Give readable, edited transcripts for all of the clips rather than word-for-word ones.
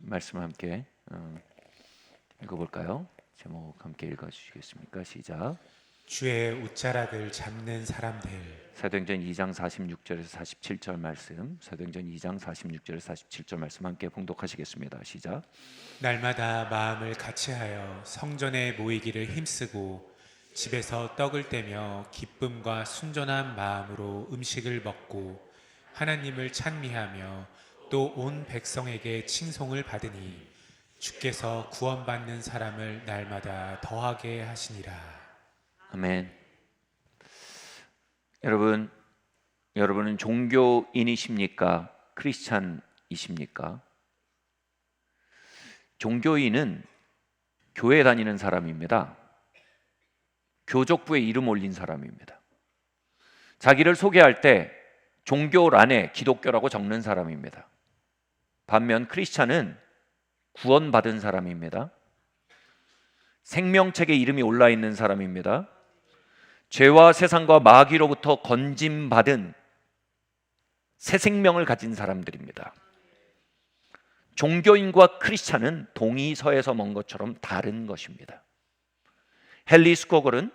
말씀 함께 읽어볼까요? 제목 함께 읽어주시겠습니까? 시작. 주의 옷자락을 잡는 사람들. 사도행전 2장 46절에서 47절 말씀, 사도행전 2장 46절에서 47절 말씀 함께 봉독하시겠습니다. 시작. 날마다 마음을 같이하여 성전에 모이기를 힘쓰고 집에서 떡을 떼며 기쁨과 순전한 마음으로 음식을 먹고 하나님을 찬미하며 또 온 백성에게 칭송을 받으니 주께서 구원받는 사람을 날마다 더하게 하시니라. 아멘. 여러분은 종교인이십니까? 크리스찬이십니까? 종교인은 교회 다니는 사람입니다. 교족부에 이름 올린 사람입니다. 자기를 소개할 때 종교란에 기독교라고 적는 사람입니다. 반면 크리스찬은 구원받은 사람입니다. 생명책에 이름이 올라 있는 사람입니다. 죄와 세상과 마귀로부터 건짐받은 새 생명을 가진 사람들입니다. 종교인과 크리스찬은 동이서에서 먼 것처럼 다른 것입니다. 헨리 스코글은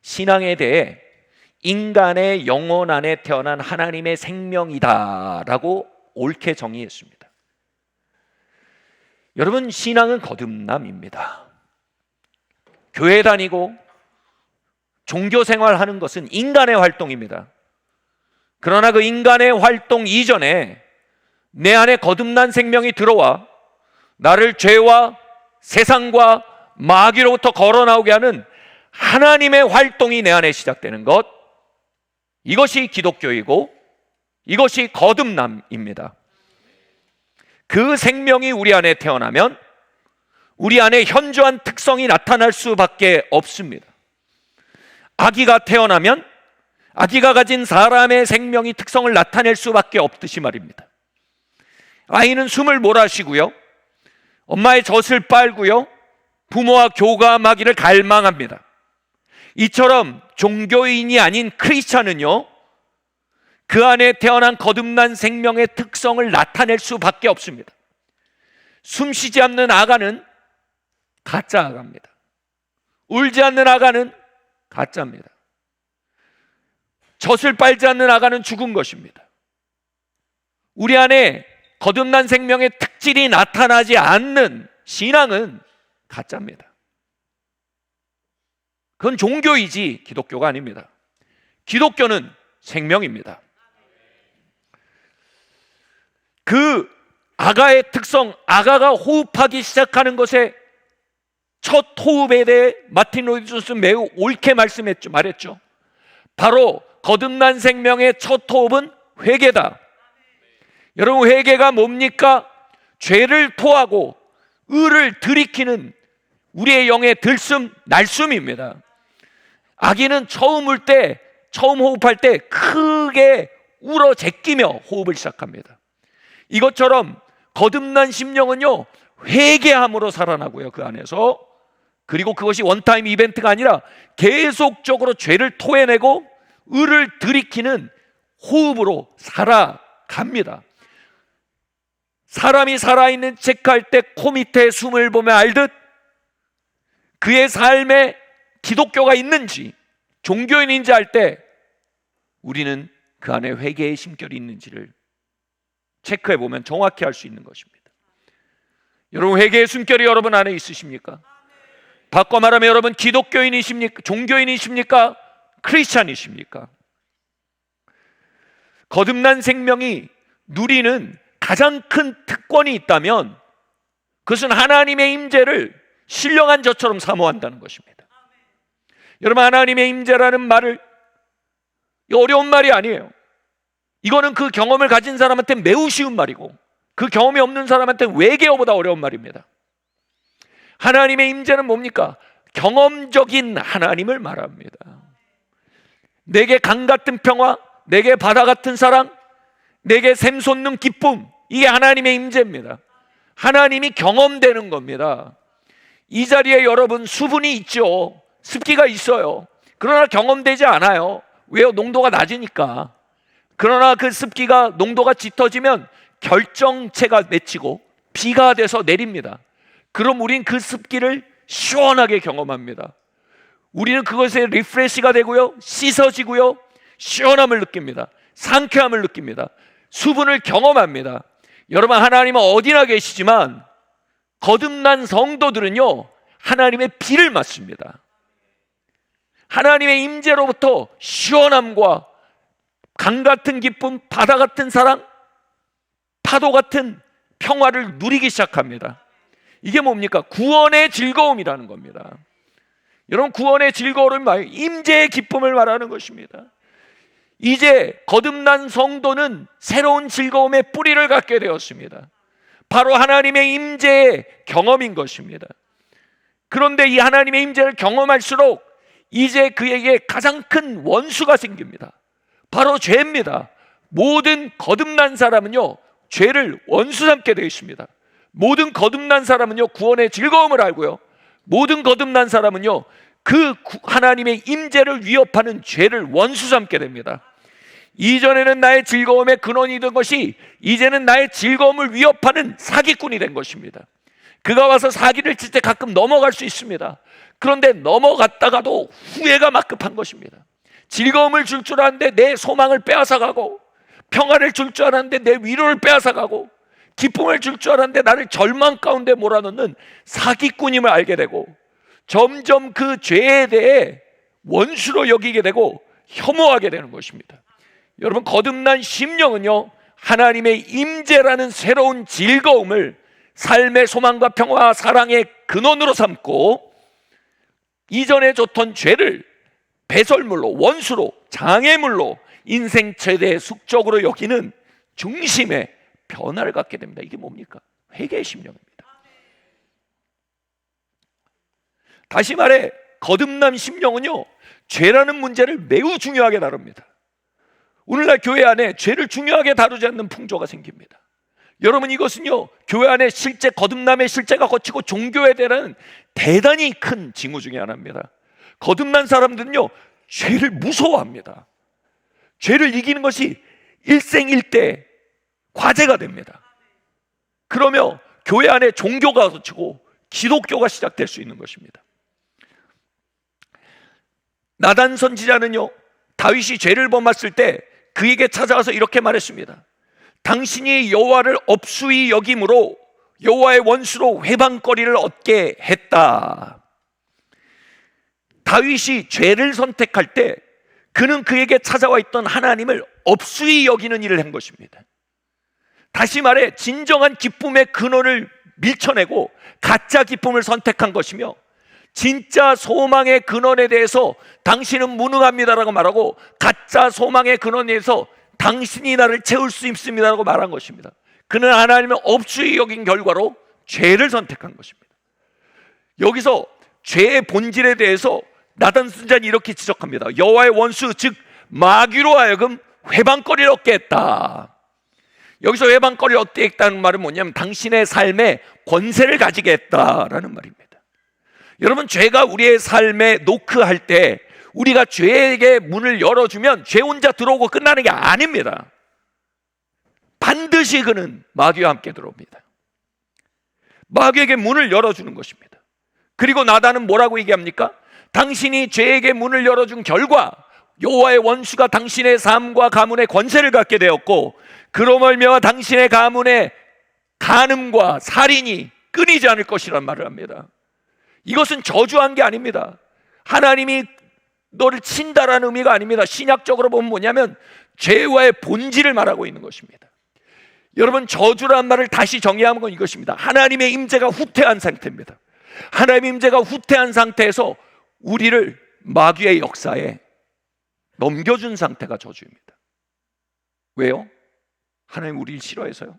신앙에 대해 인간의 영혼 안에 태어난 하나님의 생명이다라고 옳게 정의했습니다. 여러분, 신앙은 거듭남입니다. 교회 다니고 종교 생활하는 것은 인간의 활동입니다. 그러나 그 인간의 활동 이전에 내 안에 거듭난 생명이 들어와 나를 죄와 세상과 마귀로부터 걸어 나오게 하는 하나님의 활동이 내 안에 시작되는 것, 이것이 기독교이고 이것이 거듭남입니다. 그 생명이 우리 안에 태어나면 우리 안에 현저한 특성이 나타날 수밖에 없습니다. 아기가 태어나면 아기가 가진 사람의 생명이 특성을 나타낼 수밖에 없듯이 말입니다. 아이는 숨을 몰아쉬고요, 엄마의 젖을 빨고요, 부모와 교감하기를 갈망합니다. 이처럼 종교인이 아닌 크리스찬은요, 그 안에 태어난 거듭난 생명의 특성을 나타낼 수밖에 없습니다. 숨쉬지 않는 아가는 가짜 아가입니다. 울지 않는 아가는 가짜입니다. 젖을 빨지 않는 아가는 죽은 것입니다. 우리 안에 거듭난 생명의 특질이 나타나지 않는 신앙은 가짜입니다. 그건 종교이지 기독교가 아닙니다. 기독교는 생명입니다. 그 아가의 특성, 아가가 호흡하기 시작하는 것의 첫 호흡에 대해 마틴 로이드 존스는 매우 옳게 말했죠. 바로 거듭난 생명의 첫 호흡은 회개다. 여러분, 회개가 뭡니까? 죄를 토하고 의를 들이키는 우리의 영의 들숨, 날숨입니다. 아기는 처음 호흡할 때 크게 울어 제끼며 호흡을 시작합니다. 이것처럼 거듭난 심령은요, 회개함으로 살아나고요, 그 안에서. 그리고 그것이 원타임 이벤트가 아니라 계속적으로 죄를 토해내고 의를 들이키는 호흡으로 살아갑니다. 사람이 살아있는 책할 때 코 밑에 숨을 보면 알듯 그의 삶에 기독교가 있는지 종교인인지 알 때 우리는 그 안에 회개의 심결이 있는지를 체크해 보면 정확히 알 수 있는 것입니다. 여러분, 회개의 숨결이 여러분 안에 있으십니까? 바꿔 말하면 여러분 기독교인이십니까? 종교인이십니까? 크리스찬이십니까? 거듭난 생명이 누리는 가장 큰 특권이 있다면 그것은 하나님의 임재를 신령한 저처럼 사모한다는 것입니다. 여러분, 하나님의 임재라는 말을, 어려운 말이 아니에요. 이거는 그 경험을 가진 사람한테 매우 쉬운 말이고 그 경험이 없는 사람한테 외계어보다 어려운 말입니다. 하나님의 임재는 뭡니까? 경험적인 하나님을 말합니다. 내게 강 같은 평화, 내게 바다 같은 사랑, 내게 샘솟는 기쁨, 이게 하나님의 임재입니다. 하나님이 경험되는 겁니다. 이 자리에 여러분 수분이 있죠. 습기가 있어요. 그러나 경험되지 않아요. 왜요? 농도가 낮으니까. 그러나 그 습기가 농도가 짙어지면 결정체가 맺히고 비가 돼서 내립니다. 그럼 우린 그 습기를 시원하게 경험합니다. 우리는 그것에 리프레시가 되고요, 씻어지고요, 시원함을 느낍니다. 상쾌함을 느낍니다. 수분을 경험합니다. 여러분, 하나님은 어디나 계시지만 거듭난 성도들은요, 하나님의 비를 맞습니다. 하나님의 임재로부터 시원함과 강 같은 기쁨, 바다 같은 사랑, 파도 같은 평화를 누리기 시작합니다. 이게 뭡니까? 구원의 즐거움이라는 겁니다. 여러분, 구원의 즐거움을 말해요. 임재의 기쁨을 말하는 것입니다. 이제 거듭난 성도는 새로운 즐거움의 뿌리를 갖게 되었습니다. 바로 하나님의 임재의 경험인 것입니다. 그런데 이 하나님의 임재를 경험할수록 이제 그에게 가장 큰 원수가 생깁니다. 바로 죄입니다. 모든 거듭난 사람은요, 죄를 원수 삼게 되어 있습니다. 모든 거듭난 사람은요, 구원의 즐거움을 알고요, 모든 거듭난 사람은요, 그 하나님의 임재를 위협하는 죄를 원수 삼게 됩니다. 이전에는 나의 즐거움의 근원이 된 것이 이제는 나의 즐거움을 위협하는 사기꾼이 된 것입니다. 그가 와서 사기를 칠 때 가끔 넘어갈 수 있습니다. 그런데 넘어갔다가도 후회가 막급한 것입니다. 즐거움을 줄 줄 알았는데 내 소망을 빼앗아가고, 평화를 줄 줄 알았는데 내 위로를 빼앗아가고, 기쁨을 줄 줄 알았는데 나를 절망 가운데 몰아넣는 사기꾼임을 알게 되고, 점점 그 죄에 대해 원수로 여기게 되고 혐오하게 되는 것입니다. 여러분, 거듭난 심령은요, 하나님의 임재라는 새로운 즐거움을 삶의 소망과 평화와 사랑의 근원으로 삼고, 이전에 줬던 죄를 배설물로, 원수로, 장애물로 인생 최대의 숙적으로 여기는 중심의 변화를 갖게 됩니다. 이게 뭡니까? 회개의 심령입니다. 다시 말해, 거듭난 심령은요, 죄라는 문제를 매우 중요하게 다룹니다. 오늘날 교회 안에 죄를 중요하게 다루지 않는 풍조가 생깁니다. 여러분, 이것은요, 교회 안에 실제 거듭남의 실제가 거치고 종교에 대한 대단히 큰 징후 중에 하나입니다. 거듭난 사람들은요, 죄를 무서워합니다. 죄를 이기는 것이 일생일대 과제가 됩니다. 그러며 교회 안에 종교가 거치고 기독교가 시작될 수 있는 것입니다. 나단 선지자는요, 다윗이 죄를 범했을 때 그에게 찾아와서 이렇게 말했습니다. 당신이 여호와를 업수히 여김으로 여호와의 원수로 회방거리를 얻게 했다. 다윗이 죄를 선택할 때 그는 그에게 찾아와 있던 하나님을 업수히 여기는 일을 한 것입니다. 다시 말해, 진정한 기쁨의 근원을 밀쳐내고 가짜 기쁨을 선택한 것이며, 진짜 소망의 근원에 대해서 당신은 무능합니다라고 말하고, 가짜 소망의 근원에 대해서 당신이 나를 채울 수 있습니다라고 말한 것입니다. 그는 하나님을 업수히 여긴 결과로 죄를 선택한 것입니다. 여기서 죄의 본질에 대해서 나단 선지자는 이렇게 지적합니다. 여호와의 원수, 즉 마귀로 하여금 회방거리를 얻게 했다. 여기서 회방거리를 얻게 했다는 말은 뭐냐면 당신의 삶에 권세를 가지게 했다라는 말입니다. 여러분, 죄가 우리의 삶에 노크할 때 우리가 죄에게 문을 열어주면 죄 혼자 들어오고 끝나는 게 아닙니다. 반드시 그는 마귀와 함께 들어옵니다. 마귀에게 문을 열어주는 것입니다. 그리고 나단은 뭐라고 얘기합니까? 당신이 죄에게 문을 열어준 결과 여호와의 원수가 당신의 삶과 가문의 권세를 갖게 되었고, 그로 말미암아 당신의 가문의 간음과 살인이 끊이지 않을 것이란 말을 합니다. 이것은 저주한 게 아닙니다. 하나님이 너를 친다라는 의미가 아닙니다. 신약적으로 보면 뭐냐면 죄와의 본질을 말하고 있는 것입니다. 여러분, 저주라는 말을 다시 정의하는 건 이것입니다. 하나님의 임재가 후퇴한 상태입니다. 하나님의 임재가 후퇴한 상태에서 우리를 마귀의 역사에 넘겨준 상태가 저주입니다. 왜요? 하나님 우리를 싫어해서요?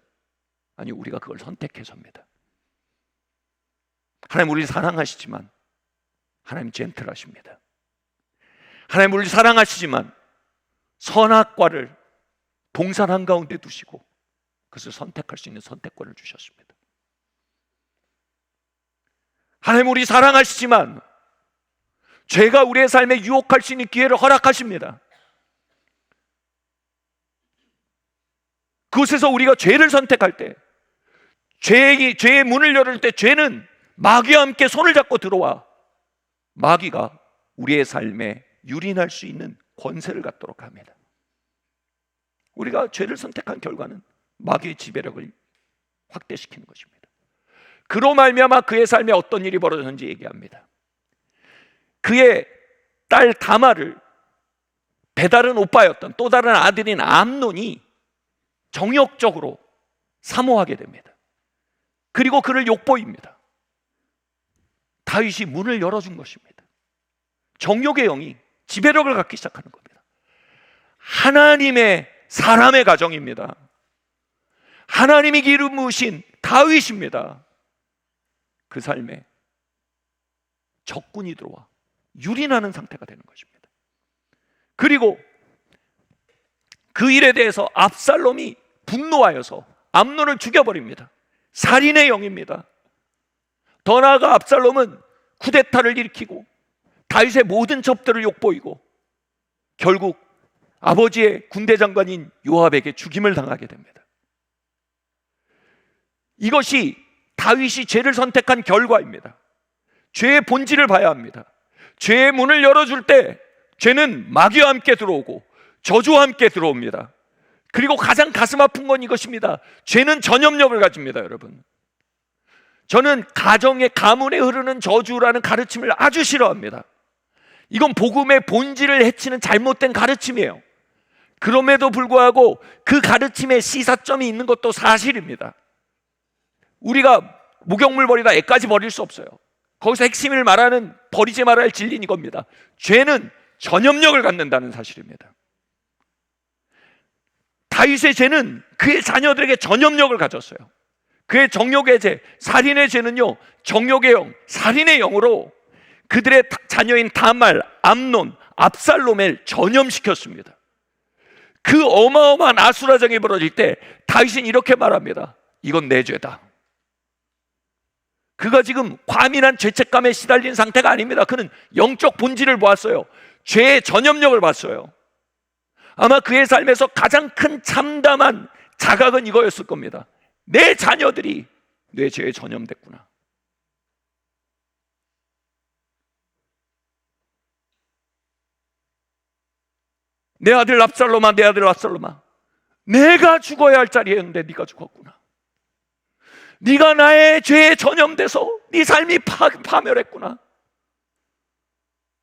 아니, 우리가 그걸 선택해서입니다. 하나님 우리를 사랑하시지만 하나님 젠틀하십니다. 하나님 우리를 사랑하시지만 선악과를 동산 한가운데 두시고 그것을 선택할 수 있는 선택권을 주셨습니다. 하나님 우리 사랑하시지만 죄가 우리의 삶에 유혹할 수 있는 기회를 허락하십니다. 그곳에서 우리가 죄를 선택할 때 죄의 문을 열을 때 죄는 마귀와 함께 손을 잡고 들어와 마귀가 우리의 삶에 유린할 수 있는 권세를 갖도록 합니다. 우리가 죄를 선택한 결과는 마귀의 지배력을 확대시키는 것입니다. 그로 말미암아 그의 삶에 어떤 일이 벌어졌는지 얘기합니다. 그의 딸 다말을 배다른 오빠였던 또 다른 아들인 암논이 정욕적으로 사모하게 됩니다. 그리고 그를 욕보입니다. 다윗이 문을 열어준 것입니다. 정욕의 영이 지배력을 갖기 시작하는 겁니다. 하나님의 사람의 가정입니다. 하나님이 기름부으신 다윗입니다. 그 삶에 적군이 들어와 유린하는 상태가 되는 것입니다. 그리고 그 일에 대해서 압살롬이 분노하여서 암논을 죽여버립니다. 살인의 영입니다. 더 나아가 압살롬은 쿠데타를 일으키고 다윗의 모든 첩들을 욕보이고 결국 아버지의 군대 장관인 요압에게 죽임을 당하게 됩니다. 이것이 다윗이 죄를 선택한 결과입니다. 죄의 본질을 봐야 합니다. 죄의 문을 열어줄 때 죄는 마귀와 함께 들어오고 저주와 함께 들어옵니다. 그리고 가장 가슴 아픈 건 이것입니다. 죄는 전염력을 가집니다, 여러분. 저는 가정의 가문에 흐르는 저주라는 가르침을 아주 싫어합니다. 이건 복음의 본질을 해치는 잘못된 가르침이에요. 그럼에도 불구하고 그 가르침에 시사점이 있는 것도 사실입니다. 우리가 목욕물 버리다 애까지 버릴 수 없어요. 거기서 핵심을 말하는 버리지 말아야 할 진리는 이겁니다. 죄는 전염력을 갖는다는 사실입니다. 다윗의 죄는 그의 자녀들에게 전염력을 가졌어요. 그의 정욕의 죄, 살인의 죄는요, 정욕의 영, 살인의 영으로 그들의 자녀인 다말, 암논, 압살롬을 전염시켰습니다. 그 어마어마한 아수라장이 벌어질 때 다윗은 이렇게 말합니다. 이건 내 죄다. 그가 지금 과민한 죄책감에 시달린 상태가 아닙니다. 그는 영적 본질을 보았어요. 죄의 전염력을 봤어요. 아마 그의 삶에서 가장 큰 참담한 자각은 이거였을 겁니다. 내 자녀들이 내 죄에 전염됐구나. 내 아들 압살롬아, 내 아들 압살롬아, 내가 죽어야 할 자리였는데 네가 죽었구나. 네가 나의 죄에 전염돼서 네 삶이 파멸했구나.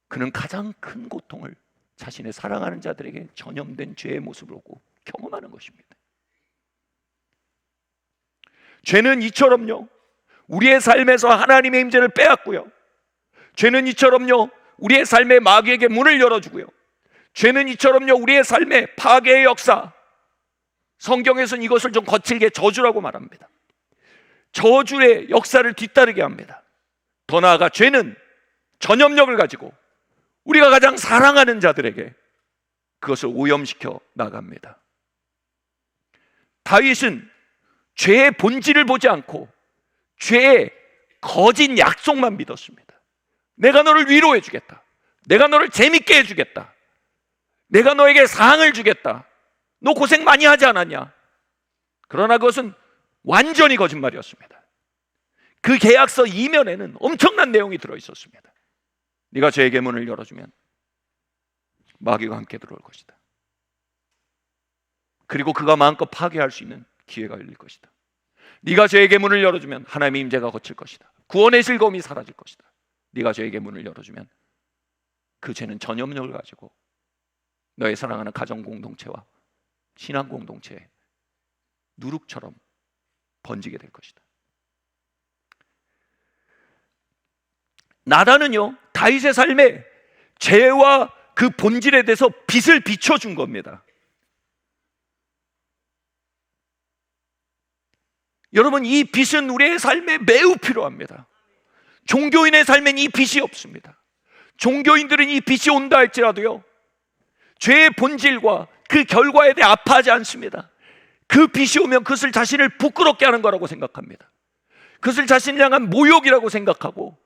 그는 가장 큰 고통을 자신의 사랑하는 자들에게 전염된 죄의 모습을 보고 경험하는 것입니다. 죄는 이처럼요, 우리의 삶에서 하나님의 임재를 빼앗고요, 죄는 이처럼요, 우리의 삶에 마귀에게 문을 열어주고요, 죄는 이처럼요, 우리의 삶의 파괴의 역사, 성경에서는 이것을 좀 거칠게 저주라고 말합니다. 저주의 역사를 뒤따르게 합니다. 더 나아가 죄는 전염력을 가지고 우리가 가장 사랑하는 자들에게 그것을 오염시켜 나갑니다. 다윗은 죄의 본질을 보지 않고 죄의 거짓 약속만 믿었습니다. 내가 너를 위로해 주겠다. 내가 너를 재밌게 해주겠다. 내가 너에게 사항을 주겠다. 너 고생 많이 하지 않았냐? 그러나 그것은 완전히 거짓말이었습니다. 그 계약서 이면에는 엄청난 내용이 들어있었습니다. 네가 죄에게 문을 열어주면 마귀가 함께 들어올 것이다. 그리고 그가 마음껏 파괴할 수 있는 기회가 열릴 것이다. 네가 죄에게 문을 열어주면 하나님의 임재가 거칠 것이다. 구원의 즐거움이 사라질 것이다. 네가 죄에게 문을 열어주면 그 죄는 전염력을 가지고 너의 사랑하는 가정 공동체와 신앙 공동체에 누룩처럼 번지게 될 것이다. 나단은요, 다윗의 삶에 죄와 그 본질에 대해서 빛을 비춰준 겁니다. 여러분, 이 빛은 우리의 삶에 매우 필요합니다. 종교인의 삶엔 이 빛이 없습니다. 종교인들은 이 빛이 온다 할지라도요, 죄의 본질과 그 결과에 대해 아파하지 않습니다. 그 빛이 오면 그것을 자신을 부끄럽게 하는 거라고 생각합니다. 그것을 자신을 향한 모욕이라고 생각하고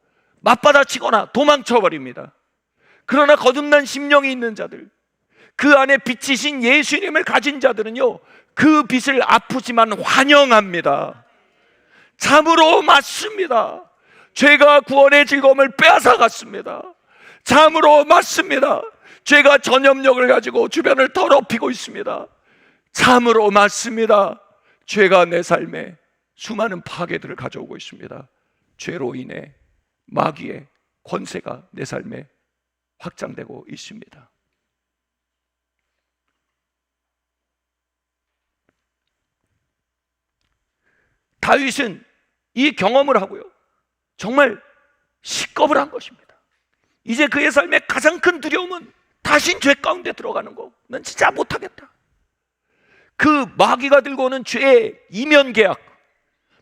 맞받아치거나 도망쳐버립니다. 그러나 거듭난 심령이 있는 자들, 그 안에 빛이신 예수님을 가진 자들은요, 그 빛을 아프지만 환영합니다. 참으로 맞습니다. 죄가 구원의 즐거움을 빼앗아갔습니다. 참으로 맞습니다. 죄가 전염력을 가지고 주변을 더럽히고 있습니다. 참으로 맞습니다. 죄가 내 삶에 수많은 파괴들을 가져오고 있습니다. 죄로 인해 마귀의 권세가 내 삶에 확장되고 있습니다. 다윗은 이 경험을 하고요, 정말 식겁을 한 것입니다. 이제 그의 삶의 가장 큰 두려움은 다신 죄 가운데 들어가는 거. 난 진짜 못하겠다. 그 마귀가 들고 오는 죄의 이면 계약,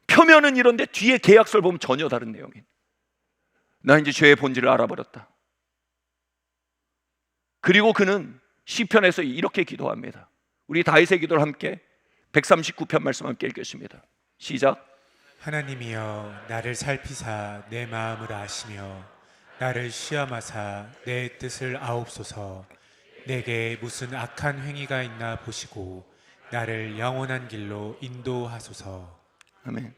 표면은 이런데 뒤에 계약서를 보면 전혀 다른 내용인. 나 이제 죄의 본질을 알아버렸다. 그리고 그는 시편에서 이렇게 기도합니다. 우리 다윗의 기도를 함께 139편 말씀 함께 읽겠습니다. 시작. 하나님이여 나를 살피사 내 마음을 아시며 나를 시험하사 내 뜻을 아옵소서. 내게 무슨 악한 행위가 있나 보시고 나를 영원한 길로 인도하소서. 아멘.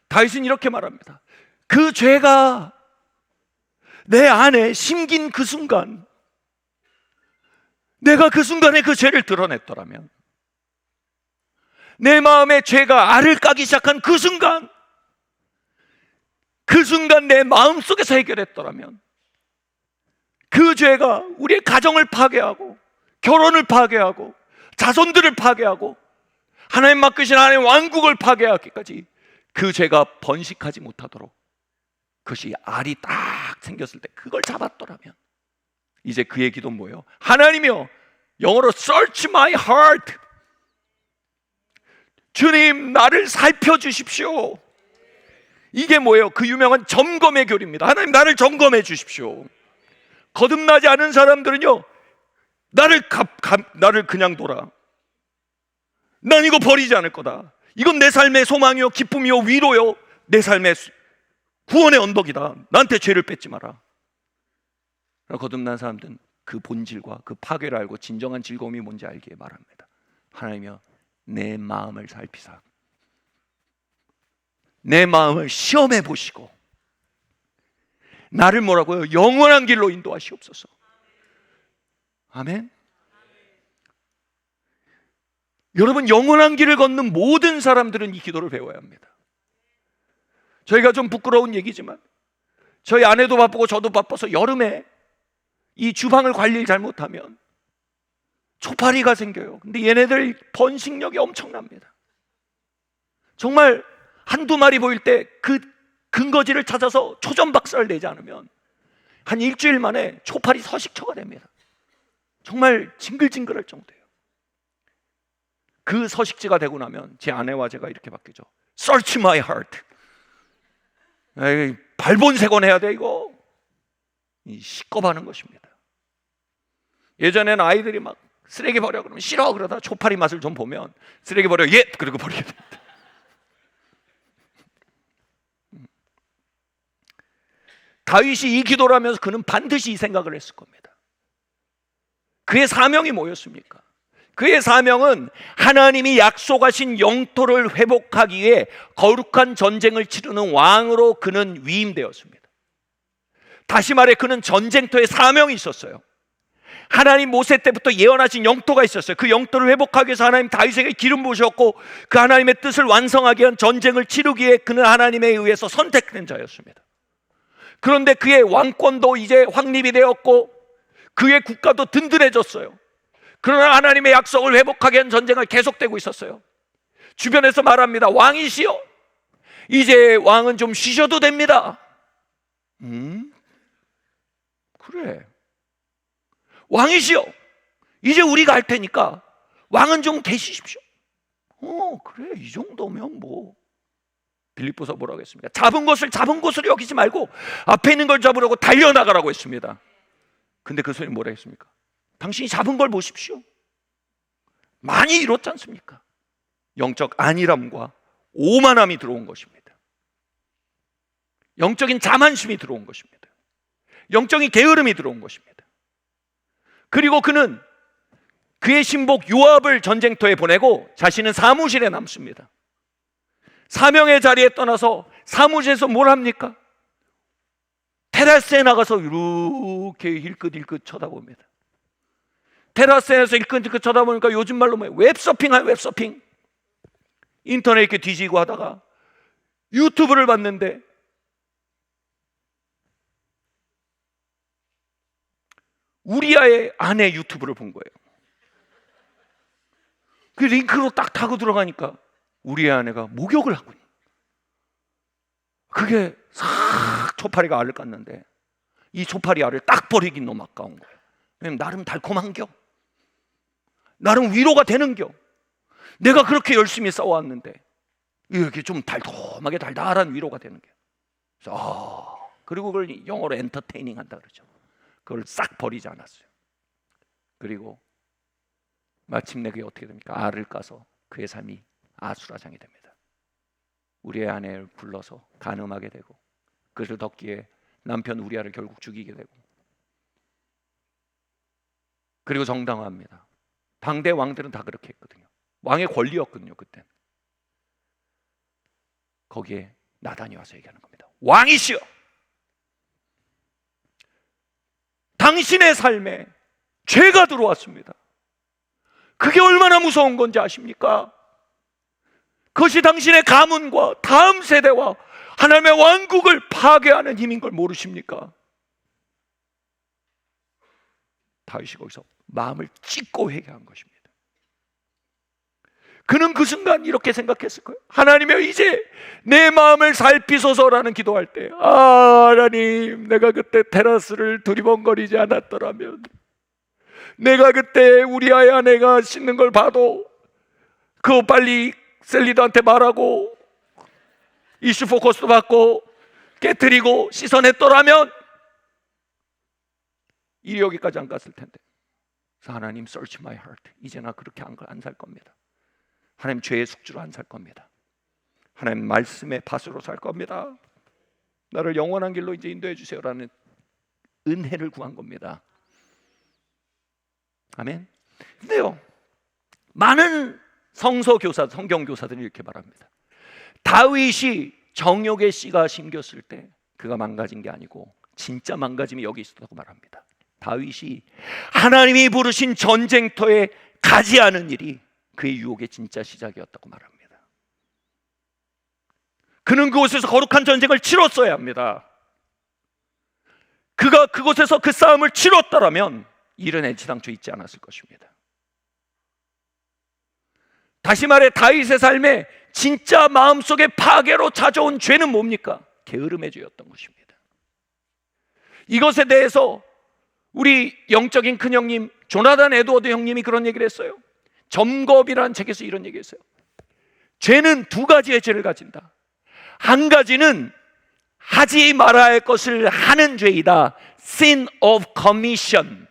다윗은 이렇게 말합니다. 그 죄가 내 안에 심긴 그 순간, 내가 그 순간에 그 죄를 드러냈더라면, 내 마음에 죄가 알을 까기 시작한 그 순간 내 마음속에서 해결했더라면, 그 죄가 우리의 가정을 파괴하고 결혼을 파괴하고 자손들을 파괴하고 하나님 맡기신 하나님의 왕국을 파괴하기까지 그 죄가 번식하지 못하도록, 그것이 알이 딱 생겼을 때 그걸 잡았더라면, 이제 그의 기도는 뭐예요? 하나님이여, 영어로 search my heart, 주님 나를 살펴주십시오. 이게 뭐예요? 그 유명한 점검의 교리입니다. 하나님 나를 점검해 주십시오. 거듭나지 않은 사람들은요, 나를 그냥 둬라. 난 이거 버리지 않을 거다. 이건 내 삶의 소망이요, 기쁨이요, 위로요, 내 삶의 구원의 언덕이다. 나한테 죄를 뺏지 마라. 거듭난 사람들은 그 본질과 그 파괴를 알고 진정한 즐거움이 뭔지 알기에 말합니다. 하나님이여, 내 마음을 살피사 내 마음을 시험해 보시고 나를 뭐라고요? 영원한 길로 인도하시옵소서. 아멘. 여러분, 영원한 길을 걷는 모든 사람들은 이 기도를 배워야 합니다. 저희가 좀 부끄러운 얘기지만 저희 아내도 바쁘고 저도 바빠서 여름에 이 주방을 관리를 잘못하면 초파리가 생겨요. 근데 얘네들 번식력이 엄청납니다. 정말 한두 마리 보일 때 그 근거지를 찾아서 초전박살을 내지 않으면 한 일주일 만에 초파리 서식처가 됩니다. 정말 징글징글할 정도예요. 그 서식지가 되고 나면 제 아내와 제가 이렇게 바뀌죠. Search my heart. 에이, 발본색원 해야 돼 이거. 시겁하는 것입니다. 예전에는 아이들이 막 쓰레기 버려 그러면 싫어 그러다 초파리 맛을 좀 보면 쓰레기 버려, 예! 그리고 버리게 됩니다. 다윗이 이 기도를 하면서 그는 반드시 이 생각을 했을 겁니다. 그의 사명이 뭐였습니까? 그의 사명은 하나님이 약속하신 영토를 회복하기 위해 거룩한 전쟁을 치르는 왕으로 그는 위임되었습니다. 다시 말해 그는 전쟁터에 사명이 있었어요. 하나님 모세 때부터 예언하신 영토가 있었어요. 그 영토를 회복하기 위해서 하나님 다윗에게 기름 부으셨고 그 하나님의 뜻을 완성하기 위한 전쟁을 치르기 위해 그는 하나님에 의해서 선택된 자였습니다. 그런데 그의 왕권도 이제 확립이 되었고 그의 국가도 든든해졌어요. 그러나 하나님의 약속을 회복하기 위한 전쟁을 계속되고 있었어요. 주변에서 말합니다. 왕이시여, 이제 왕은 좀 쉬셔도 됩니다. 그래. 왕이시여, 이제 우리가 할 테니까 왕은 좀 계시십시오. 그래, 이 정도면 뭐. 빌립보서 뭐라고 했습니까? 잡은 것을 잡은 것으로 여기지 말고 앞에 있는 걸 잡으려고 달려나가라고 했습니다. 근데 그 소리는 뭐라 했습니까? 당신이 잡은 걸 보십시오. 많이 이뤘지 않습니까? 영적 안일함과 오만함이 들어온 것입니다. 영적인 자만심이 들어온 것입니다. 영적인 게으름이 들어온 것입니다. 그리고 그는 그의 신복 요압을 전쟁터에 보내고 자신은 사무실에 남습니다. 사명의 자리에 떠나서 사무실에서 뭘 합니까? 테라스에 나가서 이렇게 힐끗힐끗 쳐다봅니다. 테라스에서 힐끗힐끗 쳐다보니까 요즘 말로 뭐예요? 웹서핑. 인터넷 이렇게 뒤지고 하다가 유튜브를 봤는데 우리아의 아내 유튜브를 본 거예요. 그 링크로 딱 타고 들어가니까 우리의 아내가 목욕을 하고 있는, 그게 싹 초파리가 알을 깠는데 이 초파리 알을 딱 버리긴 너무 아까운 거예요. 왜냐면 나름 달콤한겨, 나름 위로가 되는겨. 내가 그렇게 열심히 싸워왔는데 이렇게 좀 달콤하게 달달한 위로가 되는겨. 그래서 그리고 그걸 영어로 엔터테이닝 한다 그러죠. 그걸 싹 버리지 않았어요. 그리고 마침내 그게 어떻게 됩니까? 알을 까서 그의 삶이 아수라장이 됩니다. 우리의 아내를 불러서 간음하게 되고, 그것을 덮기에 남편 우리아를 결국 죽이게 되고, 그리고 정당화합니다. 당대 왕들은 다 그렇게 했거든요. 왕의 권리였거든요. 그때 거기에 나단이 와서 얘기하는 겁니다. 왕이시여, 당신의 삶에 죄가 들어왔습니다. 그게 얼마나 무서운 건지 아십니까? 그것이 당신의 가문과 다음 세대와 하나님의 왕국을 파괴하는 힘인 걸 모르십니까? 다윗이 거기서 마음을 찢고 회개한 것입니다. 그는 그 순간 이렇게 생각했을 거예요. 하나님이여, 이제 내 마음을 살피소서라는 기도할 때, 하나님, 내가 그때 테라스를 두리번거리지 않았더라면, 내가 그때 우리 아이 아내가 씻는 걸 봐도 그거 빨리 셀리드한테 말하고 이슈 포커스도 받고 깨트리고 씻어냈더라면 일이 여기까지 안 갔을 텐데. 그래서 하나님, search my heart. 이제 나 그렇게 안 살 겁니다. 하나님, 죄의 숙주로 안 살 겁니다. 하나님, 말씀의 밭으로 살 겁니다. 나를 영원한 길로 이제 인도해 주세요라는 은혜를 구한 겁니다. 아멘. 근데요, 많은 성서교사, 성경교사들이 이렇게 말합니다. 다윗이 정욕의 씨가 심겼을 때 그가 망가진 게 아니고 진짜 망가짐이 여기 있었다고 말합니다. 다윗이 하나님이 부르신 전쟁터에 가지 않은 일이 그의 유혹의 진짜 시작이었다고 말합니다. 그는 그곳에서 거룩한 전쟁을 치렀어야 합니다. 그가 그곳에서 그 싸움을 치렀다라면 일은 애치당초 있지 않았을 것입니다. 다시 말해, 다윗의 삶에 진짜 마음속의 파괴로 찾아온 죄는 뭡니까? 게으름의 죄였던 것입니다. 이것에 대해서 우리 영적인 큰형님 조나단 에드워드 형님이 그런 얘기를 했어요. 점겁이라는 책에서 이런 얘기를 했어요. 죄는 두 가지의 죄를 가진다. 한 가지는 하지 말아야 할 것을 하는 죄이다. Sin of commission.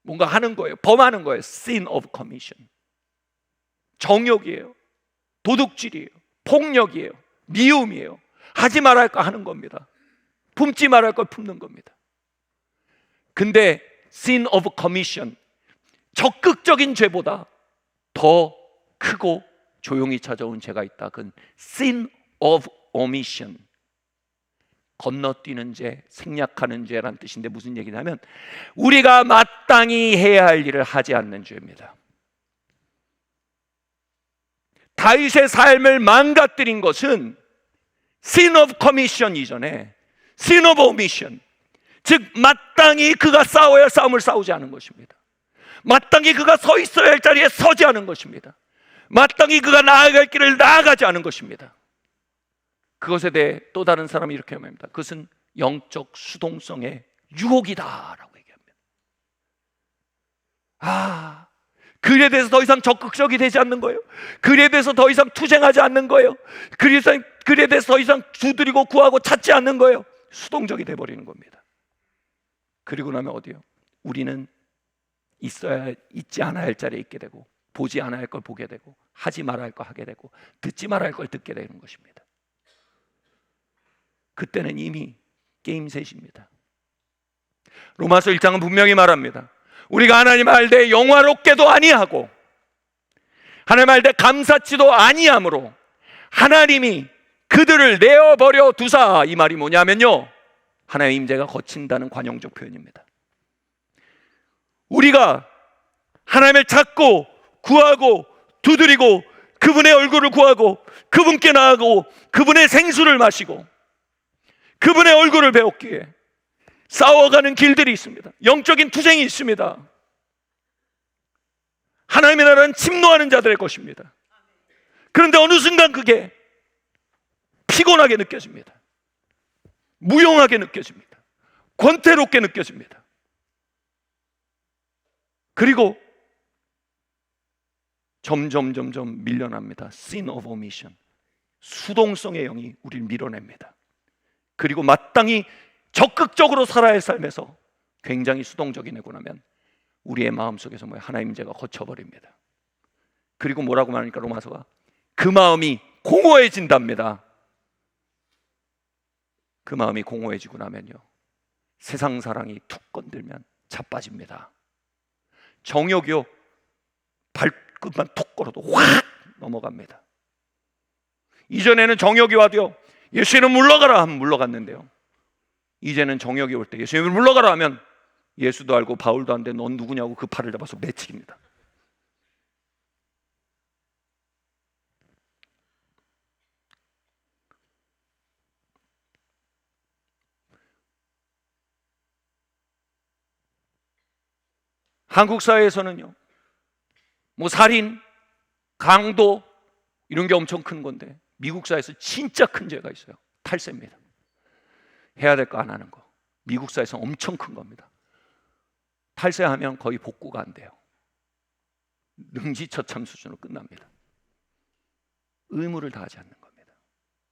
뭔가 하는 거예요. 범하는 거예요. Sin of commission. 정욕이에요. 도둑질이에요. 폭력이에요. 미움이에요. 하지 말아야 할 거 하는 겁니다. 품지 말아야 할 걸 품는 겁니다. 근데 Sin of commission, 적극적인 죄보다 더 크고 조용히 찾아온 죄가 있다. 그건 Sin of omission, 건너뛰는 죄, 생략하는 죄라는 뜻인데 무슨 얘기냐면 우리가 마땅히 해야 할 일을 하지 않는 죄입니다. 다윗의 삶을 망가뜨린 것은 Sin of commission 이전에 Sin of omission, 즉 마땅히 그가 싸워야 할 싸움을 싸우지 않은 것입니다. 마땅히 그가 서 있어야 할 자리에 서지 않은 것입니다. 마땅히 그가 나아갈 길을 나아가지 않은 것입니다. 그것에 대해 또 다른 사람이 이렇게 말합니다. 그것은 영적 수동성의 유혹이다라고 얘기합니다. 글에 대해서 더 이상 적극적이 되지 않는 거예요. 글에 대해서 더 이상 투쟁하지 않는 거예요. 글에 대해서 더 이상 두드리고 구하고 찾지 않는 거예요. 수동적이 돼버리는 겁니다. 그리고 나면 어디요? 우리는 있지 않아야 할 자리에 있게 되고, 보지 않아야 할 걸 보게 되고, 하지 말아야 할 걸 하게 되고, 듣지 말아야 할 걸 듣게 되는 것입니다. 그때는 이미 게임 셋입니다. 로마서 1장은 분명히 말합니다. 우리가 하나님 할 때 영화롭게도 아니하고 하나님 할 때 감사치도 아니하므로 하나님이 그들을 내어버려 두사, 이 말이 뭐냐면요, 하나님의 임재가 거친다는 관용적 표현입니다. 우리가 하나님을 찾고 구하고 두드리고 그분의 얼굴을 구하고 그분께 나아가고 그분의 생수를 마시고 그분의 얼굴을 배웠기 위해 싸워가는 길들이 있습니다. 영적인 투쟁이 있습니다. 하나님의 나라는 침노하는 자들의 것입니다. 그런데 어느 순간 그게 피곤하게 느껴집니다. 무용하게 느껴집니다. 권태롭게 느껴집니다. 그리고 점점 밀려납니다. Sin of omission, 수동성의 영이 우리를 밀어냅니다. 그리고 마땅히 적극적으로 살아야 할 삶에서 굉장히 수동적이 되고 나면 우리의 마음속에서 하나님 임재가 거쳐버립니다. 그리고 뭐라고 말하니까 로마서가 그 마음이 공허해진답니다. 그 마음이 공허해지고 나면요, 세상 사랑이 툭 건들면 자빠집니다. 정욕이요, 발끝만 툭 걸어도 확 넘어갑니다. 이전에는 정욕이 와도요, 예수님 물러가라 하면 물러갔는데요, 이제는 정욕이 올 때 예수님을 물러가라 하면 예수도 알고 바울도 안 돼, 넌 누구냐고 그 팔을 잡아서 매치깁니다. 한국 사회에서는요, 살인, 강도 이런 게 엄청 큰 건데 미국 사회에서 진짜 큰 죄가 있어요. 탈세입니다. 해야 될 거 안 하는 거. 미국 사회에서 엄청 큰 겁니다. 탈세하면 거의 복구가 안 돼요. 능지처참 수준으로 끝납니다. 의무를 다하지 않는 겁니다.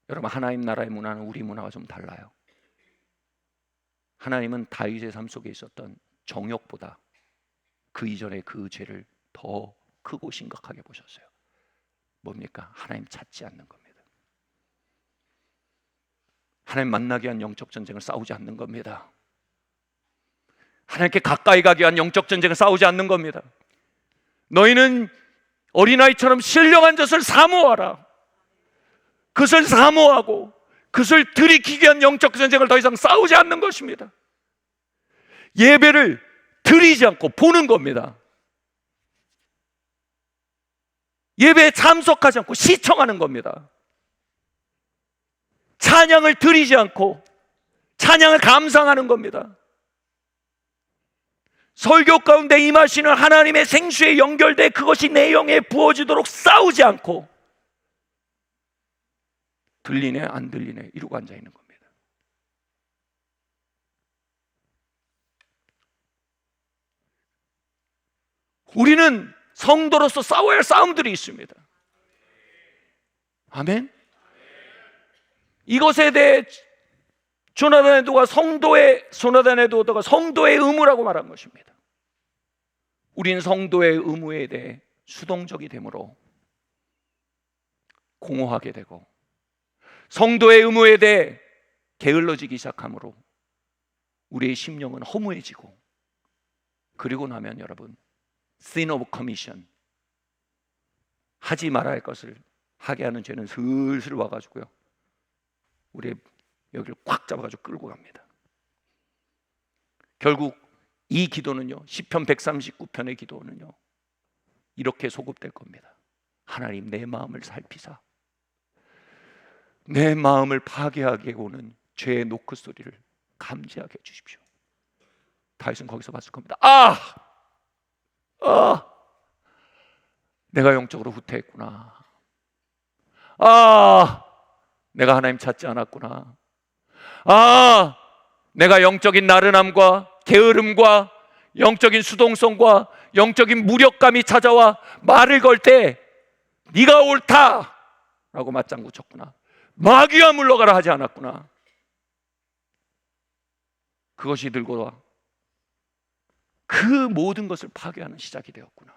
여러분, 하나님 나라의 문화는 우리 문화가 좀 달라요. 하나님은 다윗의 삶 속에 있었던 정욕보다 그 이전에 그 죄를 더 크고 심각하게 보셨어요. 뭡니까? 하나님 찾지 않는 겁니다. 하나님 만나기 위한 영적 전쟁을 싸우지 않는 겁니다. 하나님께 가까이 가기 위한 영적 전쟁을 싸우지 않는 겁니다. 너희는 어린아이처럼 신령한 젖을 사모하라. 그것을 사모하고 그것을 들이키기 위한 영적 전쟁을 더 이상 싸우지 않는 것입니다. 예배를 드리지 않고 보는 겁니다. 예배에 참석하지 않고 시청하는 겁니다. 찬양을 드리지 않고 찬양을 감상하는 겁니다. 설교 가운데 임하시는 하나님의 생수에 연결돼 그것이 내 영에 부어지도록 싸우지 않고 들리네 안 들리네 이러고 앉아 있는 겁니다. 우리는 성도로서 싸워야 할 싸움들이 있습니다. 아멘. 이것에 대해 조나단 에도가 성도의 의무라고 말한 것입니다. 우리는 성도의 의무에 대해 수동적이 되므로 공허하게 되고 성도의 의무에 대해 게을러지기 시작하므로 우리의 심령은 허무해지고, 그리고 나면 여러분, sin of commission, 하지 말아야 할 것을 하게 하는 죄는 슬슬 와가지고요, 우리의 여기를 꽉 잡아가지고 끌고 갑니다. 결국 이 기도는요, 시편 139편의 기도는요, 이렇게 소급될 겁니다. 하나님, 내 마음을 살피사 내 마음을 파괴하게 오는 죄의 노크 소리를 감지하게 해주십시오. 다윗은 거기서 봤을 겁니다. 내가 영적으로 후퇴했구나. 내가 하나님 찾지 않았구나. 내가 영적인 나른함과 게으름과 영적인 수동성과 영적인 무력감이 찾아와 말을 걸 때 네가 옳다 라고 맞장구 쳤구나. 마귀야 물러가라 하지 않았구나. 그것이 들고 와 그 모든 것을 파괴하는 시작이 되었구나.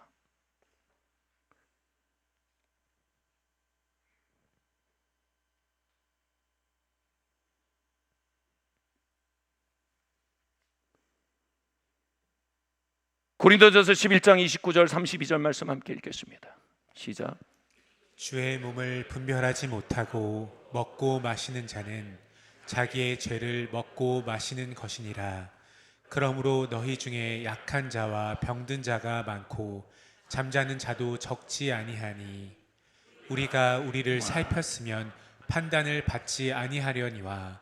고린도전서 11장 29절 32절 말씀 함께 읽겠습니다. 시작. 주의 몸을 분별하지 못하고 먹고 마시는 자는 자기의 죄를 먹고 마시는 것이니라. 그러므로 너희 중에 약한 자와 병든 자가 많고 잠자는 자도 적지 아니하니 우리가 우리를 살폈으면 판단을 받지 아니하려니와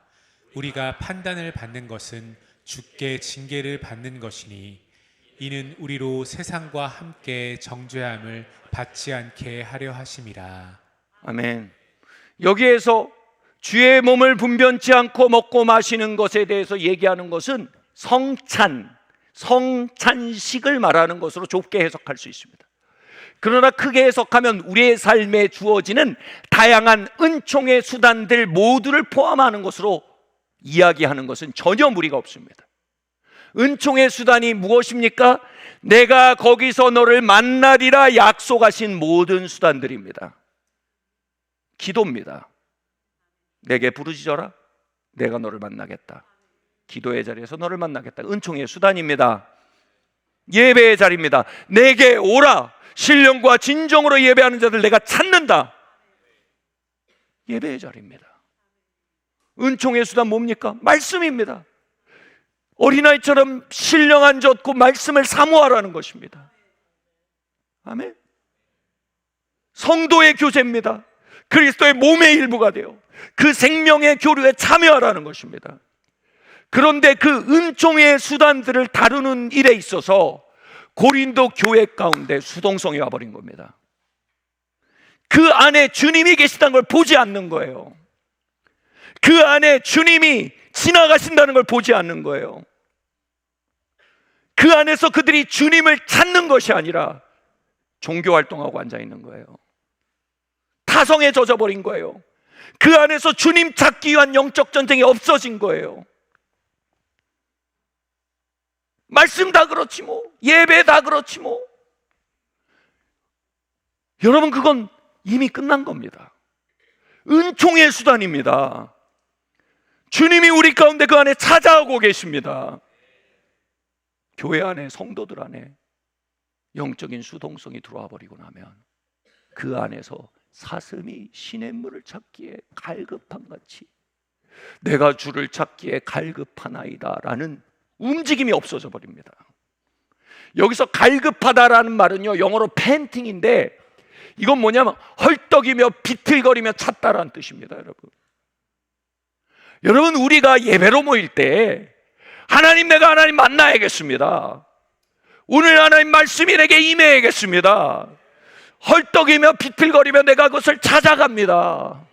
우리가 판단을 받는 것은 주께 징계를 받는 것이니 이는 우리로 세상과 함께 정죄함을 받지 않게 하려 하심이라. 아멘. 여기에서 주의 몸을 분변치 않고 먹고 마시는 것에 대해서 얘기하는 것은 성찬식을 말하는 것으로 좁게 해석할 수 있습니다. 그러나 크게 해석하면 우리의 삶에 주어지는 다양한 은총의 수단들 모두를 포함하는 것으로 이야기하는 것은 전혀 무리가 없습니다. 은총의 수단이 무엇입니까? 내가 거기서 너를 만나리라 약속하신 모든 수단들입니다. 기도입니다. 내게 부르짖어라, 내가 너를 만나겠다. 기도의 자리에서 너를 만나겠다. 은총의 수단입니다. 예배의 자리입니다. 내게 오라, 신령과 진정으로 예배하는 자들 내가 찾는다. 예배의 자리입니다. 은총의 수단 뭡니까? 말씀입니다. 어린아이처럼 신령한 젖고 말씀을 사모하라는 것입니다. 아멘. 성도의 교제입니다. 그리스도의 몸의 일부가 되어 그 생명의 교류에 참여하라는 것입니다. 그런데 그 은총의 수단들을 다루는 일에 있어서 고린도 교회 가운데 수동성이 와버린 겁니다. 그 안에 주님이 계시다는 걸 보지 않는 거예요. 그 안에 주님이 지나가신다는 걸 보지 않는 거예요. 그 안에서 그들이 주님을 찾는 것이 아니라 종교활동하고 앉아있는 거예요. 타성에 젖어버린 거예요. 그 안에서 주님 찾기 위한 영적 전쟁이 없어진 거예요. 말씀 다 그렇지 뭐, 예배 다 그렇지 뭐. 여러분, 그건 이미 끝난 겁니다. 은총의 수단입니다. 주님이 우리 가운데 그 안에 찾아오고 계십니다. 교회 안에, 성도들 안에 영적인 수동성이 들어와 버리고 나면 그 안에서 사슴이 시냇물을 찾기에 갈급한 같이 내가 주를 찾기에 갈급하나이다 라는 움직임이 없어져 버립니다. 여기서 갈급하다라는 말은요, 영어로 팬팅인데 이건 뭐냐면 헐떡이며 비틀거리며 찾다라는 뜻입니다. 여러분, 우리가 예배로 모일 때 하나님, 내가 하나님 만나야겠습니다. 오늘 하나님 말씀이 내게 임해야겠습니다. 헐떡이며 비틀거리며 내가 그것을 찾아갑니다.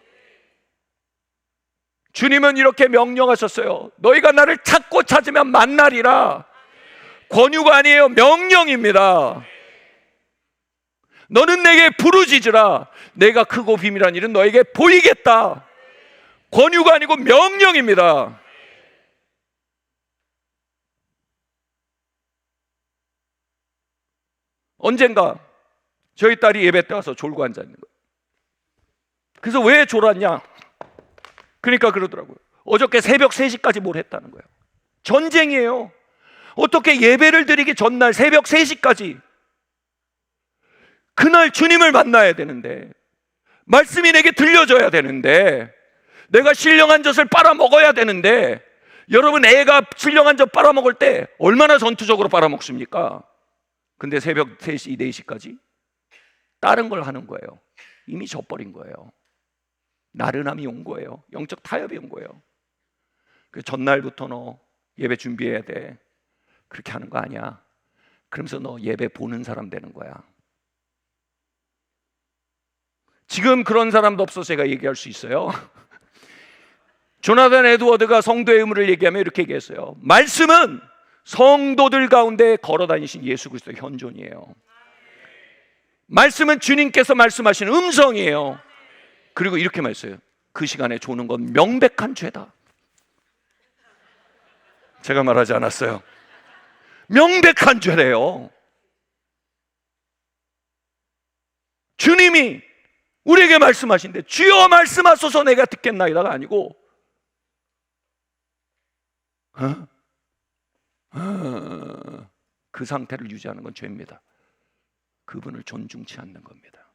주님은 이렇게 명령하셨어요. 너희가 나를 찾고 찾으면 만나리라. 권유가 아니에요, 명령입니다. 너는 내게 부르짖으라. 내가 크고 비밀한 일은 너에게 보이겠다. 권유가 아니고 명령입니다. 언젠가 저희 딸이 예배 때 와서 졸고 앉아 있는 거예요. 그래서 왜 졸았냐? 그러니까 그러더라고요. 어저께 새벽 3시까지 뭘 했다는 거예요. 전쟁이에요. 어떻게 예배를 드리기 전날 새벽 3시까지, 그날 주님을 만나야 되는데, 말씀이 내게 들려줘야 되는데, 내가 신령한 젖을 빨아먹어야 되는데, 여러분, 애가 신령한 젖 빨아먹을 때 얼마나 전투적으로 빨아먹습니까? 근데 새벽 3시, 4시까지 다른 걸 하는 거예요. 이미 져버린 거예요. 나른함이 온 거예요. 영적 타협이 온 거예요. 그 전날부터 너 예배 준비해야 돼. 그렇게 하는 거 아니야. 그러면서 너 예배 보는 사람 되는 거야. 지금 그런 사람도 없어서 제가 얘기할 수 있어요. 조나단 에드워드가 성도의 의무를 얘기하며 이렇게 얘기했어요. 말씀은 성도들 가운데 걸어다니신 예수 그리스도의 현존이에요. 말씀은 주님께서 말씀하시는 음성이에요. 그리고 이렇게 말했어요. 그 시간에 조는 건 명백한 죄다. 제가 말하지 않았어요. 명백한 죄래요. 주님이 우리에게 말씀하신데 주여 말씀하소서 내가 듣겠나이다가 아니고 그 상태를 유지하는 건 죄입니다. 그분을 존중치 않는 겁니다.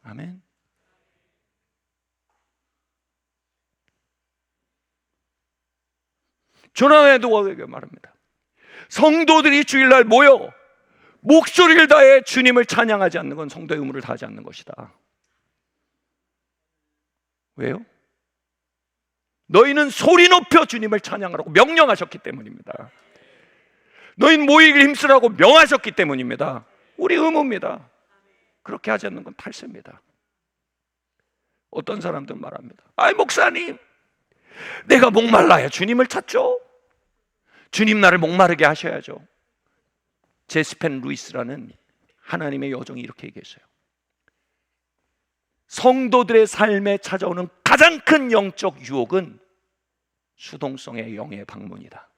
아멘. 조나단에게 말합니다. 성도들이 주일날 모여 목소리를 다해 주님을 찬양하지 않는 건 성도의 의무를 다하지 않는 것이다. 왜요? 너희는 소리 높여 주님을 찬양하라고 명령하셨기 때문입니다. 너희는 모이기를 힘쓰라고 명하셨기 때문입니다. 우리 의무입니다. 그렇게 하지 않는 건 탈세입니다. 어떤 사람들은 말합니다. 아이 목사님, 내가 목말라야 주님을 찾죠. 주님 나를 목마르게 하셔야죠. 제스펜 루이스라는 하나님의 여종이 이렇게 얘기했어요. 성도들의 삶에 찾아오는 가장 큰 영적 유혹은 수동성의 영의 방문이다.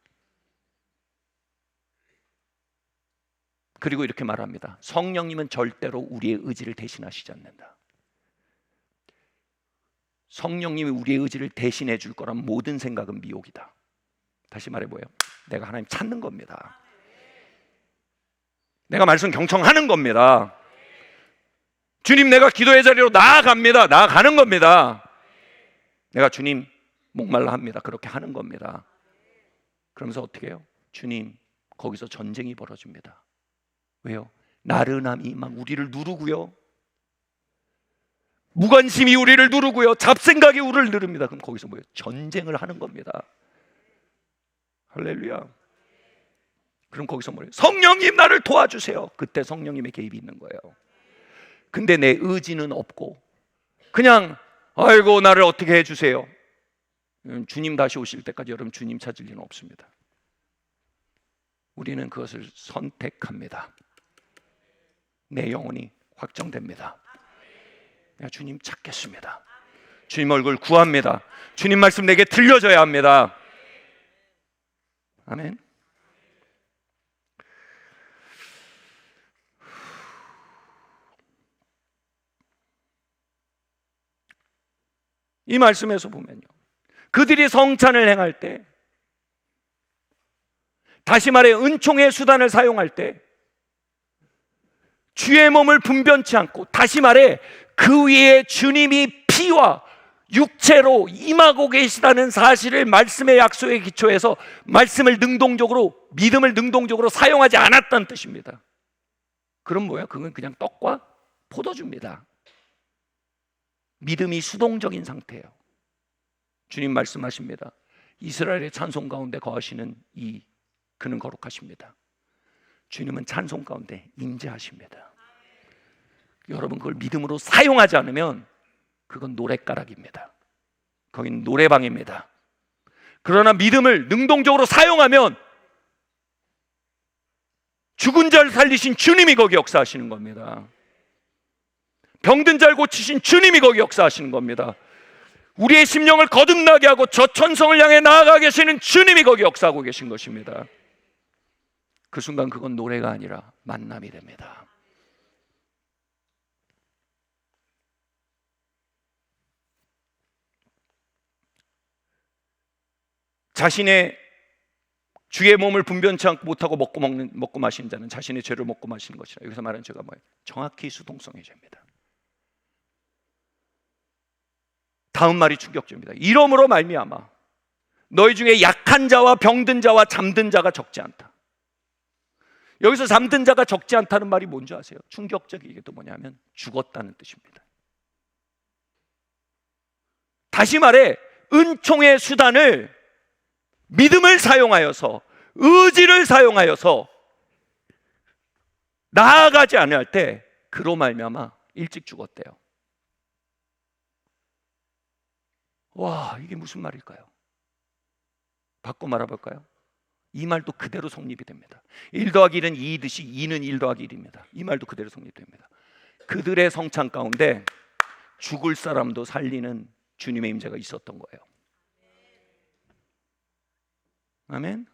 그리고 이렇게 말합니다. 성령님은 절대로 우리의 의지를 대신하시지 않는다. 성령님이 우리의 의지를 대신해 줄 거란 모든 생각은 미혹이다. 다시 말해 뭐예요? 내가 하나님 찾는 겁니다. 내가 말씀 경청하는 겁니다. 주님, 내가 기도의 자리로 나아갑니다. 나아가는 겁니다. 내가 주님 목말라 합니다. 그렇게 하는 겁니다. 그러면서 어떻게 해요? 주님, 거기서 전쟁이 벌어집니다. 왜요? 나른함이 막 우리를 누르고요, 무관심이 우리를 누르고요, 잡생각이 우리를 누릅니다. 그럼 거기서 뭐예요? 전쟁을 하는 겁니다. 할렐루야. 그럼 거기서 뭐예요? 성령님 나를 도와주세요. 그때 성령님의 개입이 있는 거예요. 근데 내 의지는 없고 그냥 아이고 나를 어떻게 해주세요. 주님 다시 오실 때까지 여러분 주님 찾을 일은 없습니다. 우리는 그것을 선택합니다. 내 영혼이 확정됩니다. 내가 주님 찾겠습니다. 주님 얼굴 구합니다. 주님 말씀 내게 들려줘야 합니다. 아멘. 이 말씀에서 보면요, 그들이 성찬을 행할 때, 다시 말해 은총의 수단을 사용할 때 주의 몸을 분변치 않고, 다시 말해 그 위에 주님이 피와 육체로 임하고 계시다는 사실을 말씀의 약속에 기초해서 말씀을 능동적으로, 믿음을 능동적으로 사용하지 않았다는 뜻입니다. 그럼 뭐야? 그건 그냥 떡과 포도주입니다. 믿음이 수동적인 상태예요. 주님 말씀하십니다. 이스라엘의 찬송 가운데 거하시는 그는 거룩하십니다. 주님은 찬송 가운데 임재하십니다. 여러분 그걸 믿음으로 사용하지 않으면 그건 노랫가락입니다. 거긴 노래방입니다. 그러나 믿음을 능동적으로 사용하면 죽은 자를 살리신 주님이 거기 역사하시는 겁니다. 병든 자를 고치신 주님이 거기 역사하시는 겁니다. 우리의 심령을 거듭나게 하고 저 천성을 향해 나아가 계시는 주님이 거기 역사하고 계신 것입니다. 그 순간 그건 노래가 아니라 만남이 됩니다. 자신의 주의 몸을 분변치 않고 못하고 먹고 마시는 자는 자신의 죄를 먹고 마시는 것이라. 여기서 말하는 죄가 뭐예요? 정확히 수동성의 죄입니다. 다음 말이 충격적입니다. 이러므로 말미암아 너희 중에 약한 자와 병든 자와 잠든 자가 적지 않다. 여기서 잠든 자가 적지 않다는 말이 뭔지 아세요? 충격적이게도 뭐냐면 죽었다는 뜻입니다. 다시 말해 은총의 수단을, 믿음을 사용하여서, 의지를 사용하여서 나아가지 않을 때 그로 말미암아 일찍 죽었대요. 와, 이게 무슨 말일까요? 바꿔 말해볼까요? 이 말도 그대로 성립이 됩니다. 1 더하기 1은 2이듯이 2는 1 더하기 1입니다. 이 말도 그대로 성립됩니다. 그들의 성찬 가운데 죽을 사람도 살리는 주님의 임재가 있었던 거예요. 아멘.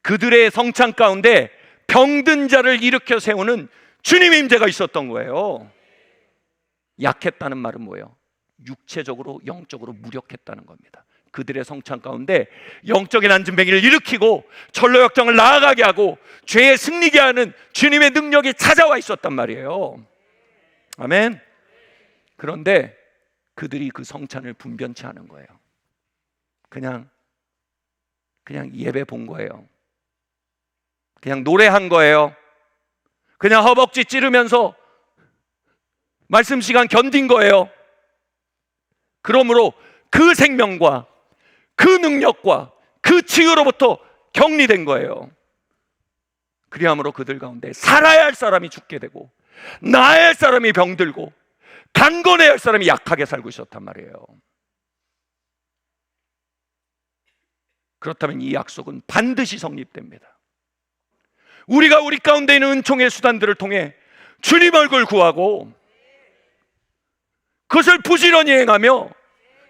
그들의 성찬 가운데 병든 자를 일으켜 세우는 주님의 임재가 있었던 거예요. 약했다는 말은 뭐예요? 육체적으로, 영적으로 무력했다는 겁니다. 그들의 성찬 가운데 영적인 안진뱅이를 일으키고 철로역정을 나아가게 하고 죄에 승리게 하는 주님의 능력이 찾아와 있었단 말이에요. 아멘. 그런데 그들이 그 성찬을 분변치 않은 거예요. 그냥 예배 본 거예요. 그냥 노래한 거예요. 그냥 허벅지 찌르면서 말씀 시간 견딘 거예요. 그러므로 그 생명과 그 능력과 그 치유로부터 격리된 거예요. 그리함으로 그들 가운데 살아야 할 사람이 죽게 되고 나아야 할 사람이 병들고 강건해야 할 사람이 약하게 살고 있었단 말이에요. 그렇다면 이 약속은 반드시 성립됩니다. 우리가 우리 가운데 있는 은총의 수단들을 통해 주님 얼굴 구하고 그것을 부지런히 행하며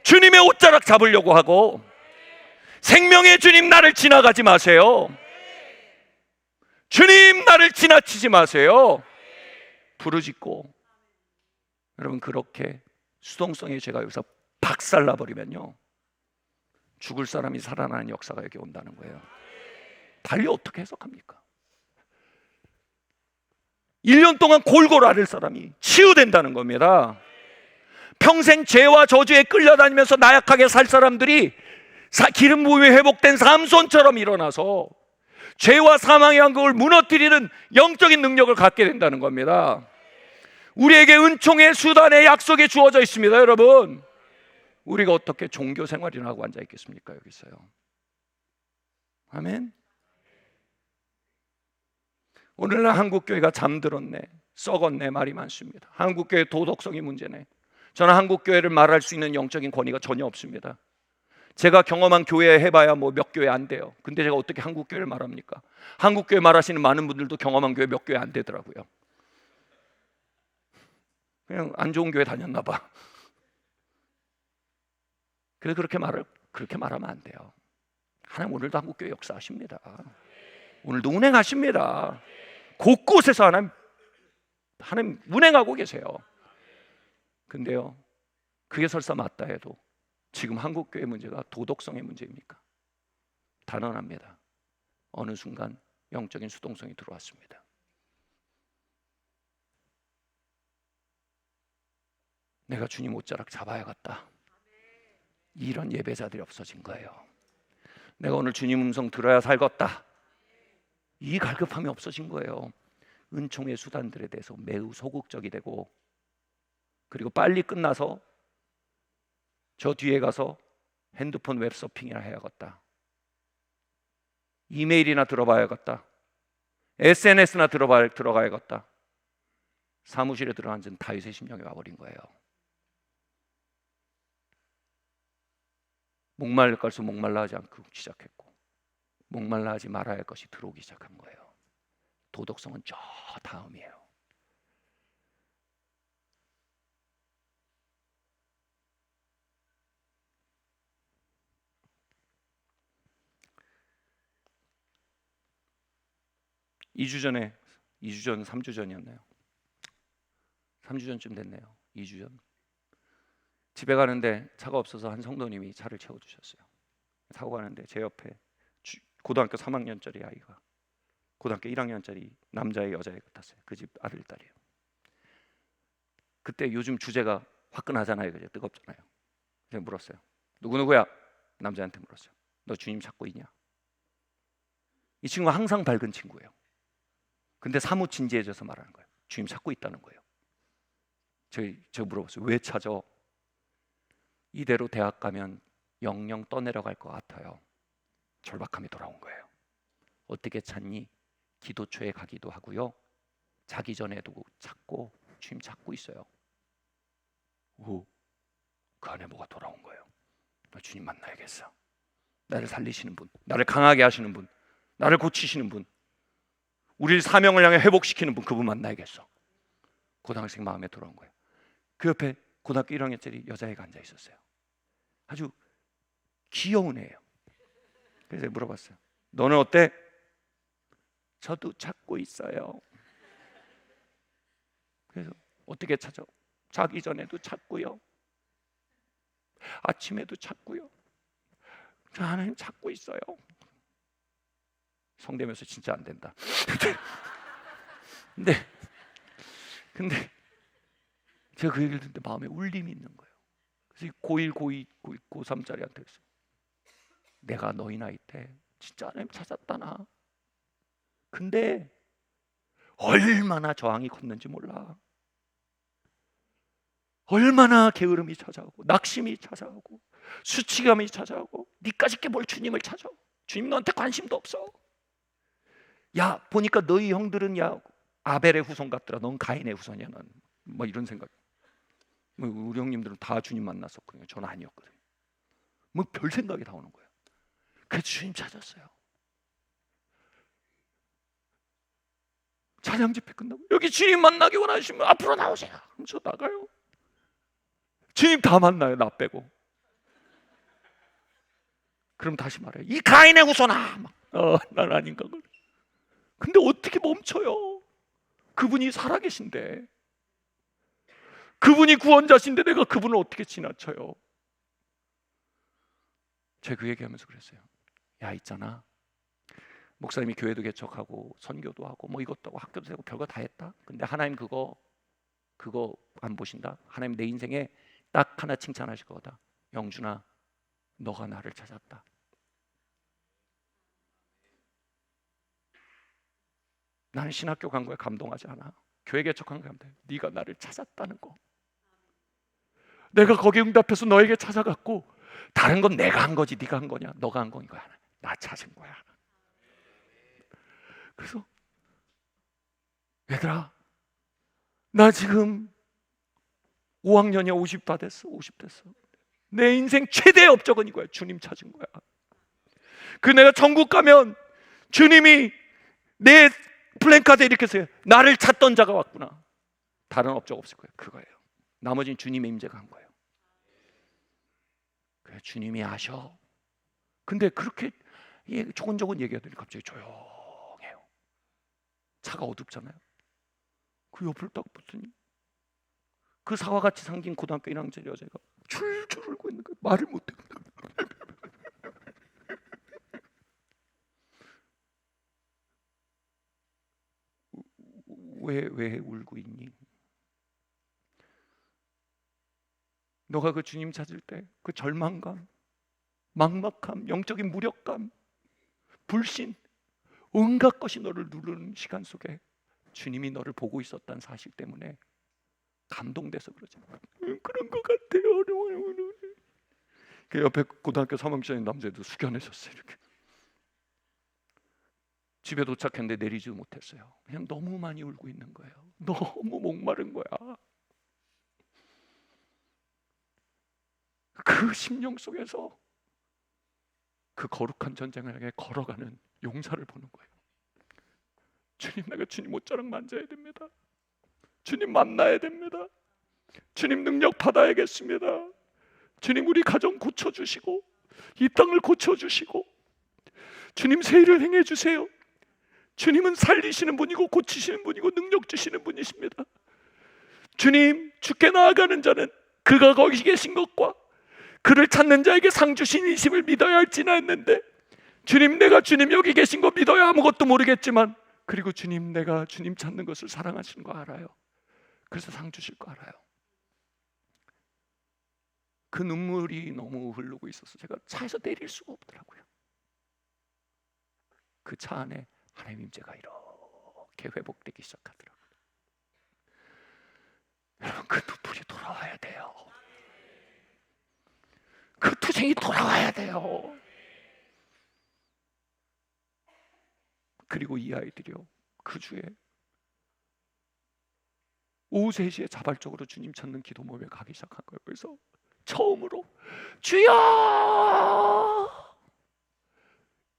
주님의 옷자락 잡으려고 하고, 생명의 주님 나를 지나가지 마세요. 주님 나를 지나치지 마세요. 부르짖고, 여러분 그렇게 수동성의 죄가 여기서 박살나버리면요, 죽을 사람이 살아나는 역사가 여기 온다는 거예요. 달리 어떻게 해석합니까? 1년 동안 골골 앓을 사람이 치유된다는 겁니다. 평생 죄와 저주에 끌려다니면서 나약하게 살 사람들이 기름 부음이 회복된 삼손처럼 일어나서 죄와 사망의 왕국을 무너뜨리는 영적인 능력을 갖게 된다는 겁니다. 우리에게 은총의 수단의 약속이 주어져 있습니다. 여러분, 우리가 어떻게 종교 생활이나 하고 앉아 있겠습니까? 여기서요. 아멘. 오늘날 한국교회가 잠들었네, 썩었네 말이 많습니다. 한국교회 도덕성이 문제네. 저는 한국교회를 말할 수 있는 영적인 권위가 전혀 없습니다. 제가 경험한 교회 해봐야 뭐 몇 교회 안 돼요. 근데 제가 어떻게 한국교회를 말합니까? 한국교회 말하시는 많은 분들도 경험한 교회 몇 교회 안 되더라고요. 그냥 안 좋은 교회 다녔나 봐. 그래서 그렇게 말하면 안 돼요. 하나님 오늘도 한국교회 역사하십니다. 오늘도 운행하십니다. 곳곳에서 하나님 운행하고 계세요. 근데요, 그게 설사 맞다 해도 지금 한국교회 문제가 도덕성의 문제입니까? 단언합니다. 어느 순간 영적인 수동성이 들어왔습니다. 내가 주님 옷자락 잡아야겠다, 이런 예배자들이 없어진 거예요. 내가 오늘 주님 음성 들어야 살겠다, 이 갈급함이 없어진 거예요. 은총의 수단들에 대해서 매우 소극적이 되고, 그리고 빨리 끝나서 저 뒤에 가서 핸드폰 웹서핑이나 해야겠다, 이메일이나 들어봐야겠다, SNS나 들어가야겠다. 사무실에 들어앉은 다윗의 심령이 와버린 거예요. 목말릴 것을 목말라 하지 않고 시작했고, 목말라 하지 말아야 할 것이 들어오기 시작한 거예요. 도덕성은 저 다음이에요. (2주 전, 3주 전이었나요? 3주 전쯤 됐네요. 2주 전. 집에 가는데 차가 없어서 한 성도님이 차를 채워주셨어요. 타고 가는데 제 옆에 고등학교 3학년짜리 아이가 고등학교 1학년짜리 남자애 여자애가 탔어요. 그 집 아들 딸이에요. 그때 요즘 주제가 화끈하잖아요. 그죠? 뜨겁잖아요. 제가 물었어요. 누구야? 남자한테 물었어요. 너 주님 찾고 있냐? 이 친구가 항상 밝은 친구예요. 근데 사뭇 진지해져서 말하는 거예요. 주님 찾고 있다는 거예요. 제가 물어봤어요. 왜 찾아? 이대로 대학 가면 영영 떠내려갈 것 같아요. 절박함이 돌아온 거예요. 어떻게 찾니? 기도초에 가기도 하고요, 자기 전에도 찾고 주님 찾고 있어요. 오, 그 안에 뭐가 돌아온 거예요. 나 주님 만나야겠어. 나를 살리시는 분, 나를 강하게 하시는 분, 나를 고치시는 분, 우리를 사명을 향해 회복시키는 분, 그분 만나야겠어. 고등학생 마음에 돌아온 거예요. 그 옆에 고등학교 1학년짜리 여자애가 앉아 있었어요. 아주 귀여운 애예요. 그래서 물어봤어요. 너는 어때? 저도 찾고 있어요. 그래서 어떻게 찾아? 자기 전에도 찾고요, 아침에도 찾고요, 저 하나님 찾고 있어요. 성대면서 진짜 안 된다. 근데 제가 그 얘기를 듣는데 마음에 울림이 있는 거예요. 그래서 고1, 고2, 고3짜리한테 그랬어요. 내가 너희 나이 때 진짜 하나님 찾았다 나. 근데 얼마나 저항이 컸는지 몰라. 얼마나 게으름이 찾아오고 낙심이 찾아오고 수치감이 찾아오고 니까짓 게 뭘 주님을 찾아. 주님 너한테 관심도 없어. 야 보니까 너희 형들은 야 아벨의 후손 같더라. 넌 가인의 후손이야. 넌 뭐 이런 생각. 뭐 우리 형님들은 다 주님 만났었거든요. 저는 아니었거든요. 뭐 별 생각이 다 오는 거예요. 그래서 주님 찾았어요. 찬양 집회 끝나고 여기 주님 만나기 원하시면 앞으로 나오세요. 그럼 저 나가요. 주님 다 만나요. 나 빼고. 그럼 다시 말해요. 이 가인의 후손아. 난 아닌가 그래. 근데 어떻게 멈춰요? 그분이 살아계신데, 그분이 구원자신데 내가 그분을 어떻게 지나쳐요? 제가 그 얘기하면서 그랬어요. 야 있잖아, 목사님이 교회도 개척하고 선교도 하고 뭐 이것도 하고 학교도 되고 별거 다 했다. 근데 하나님 그거 안 보신다. 하나님 내 인생에 딱 하나 칭찬하실 거다. 영준아, 너가 나를 찾았다. 나는 신학교 간 거에 감동하지 않아. 교회 개척한 거에 감동해. 네가 나를 찾았다는 거. 내가 거기에 응답해서 너에게 찾아갔고 다른 건 내가 한 거지 네가 한 거냐? 너가 한 건 거야. 나 찾은 거야. 그래서 얘들아, 나 지금 5학년이야. 50 다 됐어. 50 됐어. 내 인생 최대의 업적은 이거야. 주님 찾은 거야. 그 내가 천국 가면 주님이 내 플랜카드에 이렇게 써요. 나를 찾던 자가 왔구나. 다른 업적 없을 거예요. 그거예요. 나머지는 주님의 임재가 한 거예요. 그래, 주님이 아셔. 근데 그렇게 조곤조곤 얘기하더니 갑자기 조용해요. 차가 어둡잖아요. 그 옆을 딱 보더니 그 사과같이 생긴 고등학교 1학년짜리 여자가 줄줄 울고 있는 거예요. 말을 못해. 왜 울고 있니? 너가 그 주님 찾을 때 그 절망감, 막막함, 영적인 무력감, 불신, 온갖 것이 너를 누르는 시간 속에 주님이 너를 보고 있었다는 사실 때문에 감동돼서 그러지. 그런 것 같아요. 그 옆에 고등학교 3학년짜리 남자애도 숙연해졌어요. 이렇게. 집에 도착했는데 내리지 못했어요. 그냥 너무 많이 울고 있는 거예요. 너무 목마른 거야. 그 심령 속에서 그 거룩한 전쟁을 향해 걸어가는 용사를 보는 거예요. 주님, 내가 주님 옷자락 만져야 됩니다. 주님 만나야 됩니다. 주님 능력 받아야겠습니다. 주님 우리 가정 고쳐주시고 이 땅을 고쳐주시고 주님 새 일을 행해주세요. 주님은 살리시는 분이고 고치시는 분이고 능력 주시는 분이십니다. 주님, 주께 나아가는 자는 그가 거기 계신 것과 그를 찾는 자에게 상 주신 이심을 믿어야 할지나 했는데, 주님, 내가 주님 여기 계신 거 믿어야 아무것도 모르겠지만, 그리고 주님, 내가 주님 찾는 것을 사랑하시는 거 알아요. 그래서 상 주실 거 알아요. 그 눈물이 너무 흐르고 있어서 제가 차에서 내릴 수가 없더라고요. 그 차 안에 하나님 임재가 이렇게 회복되기 시작하더라고요. 여러분, 그 눈물이 돌아와야 돼요. 그 투쟁이 돌아와야 돼요. 그리고 이 아이들이요, 그 주에 오후 3시에 자발적으로 주님 찾는 기도 모임에 가기 시작한 거예요. 그래서 처음으로 주여!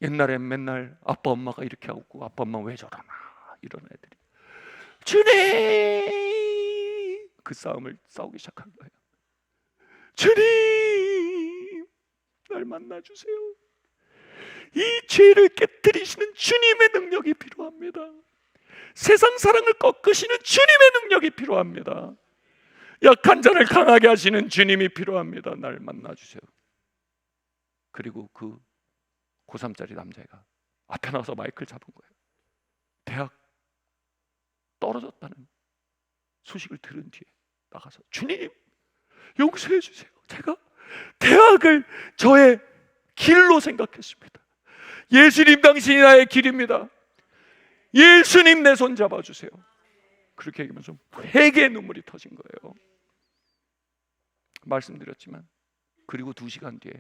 옛날엔 맨날 아빠 엄마가 이렇게 하고 아빠 엄마 왜 저러나 이런 애들이 주님! 그 싸움을 싸우기 시작한 거예요. 주님! 날 만나주세요. 이 죄를 깨뜨리시는 주님의 능력이 필요합니다. 세상 사랑을 꺾으시는 주님의 능력이 필요합니다. 약한 자를 강하게 하시는 주님이 필요합니다. 날 만나주세요. 그리고 그 고3짜리 남자애가 앞에 나와서 마이크를 잡은 거예요. 대학 떨어졌다는 소식을 들은 뒤에 나가서 주님 용서해 주세요. 제가 대학을 저의 길로 생각했습니다. 예수님 당신이 나의 길입니다. 예수님 내 손 잡아주세요. 그렇게 얘기하면서 회개의 눈물이 터진 거예요. 말씀드렸지만 그리고 2시간 뒤에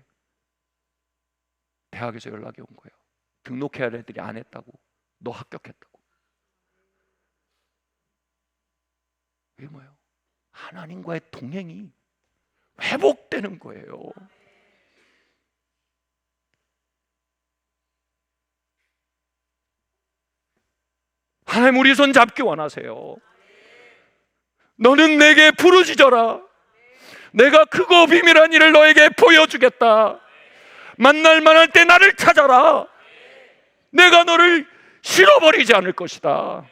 대학에서 연락이 온 거예요. 등록해야 할 애들이 안 했다고. 너 합격했다고. 이게 뭐예요? 하나님과의 동행이 회복되는 거예요. 하나님 우리 손 잡기 원하세요. 너는 내게 부르짖어라. 내가 크고 비밀한 일을 너에게 보여주겠다. 만날 만할 때 나를 찾아라. 내가 너를 실어버리지 않을 것이다.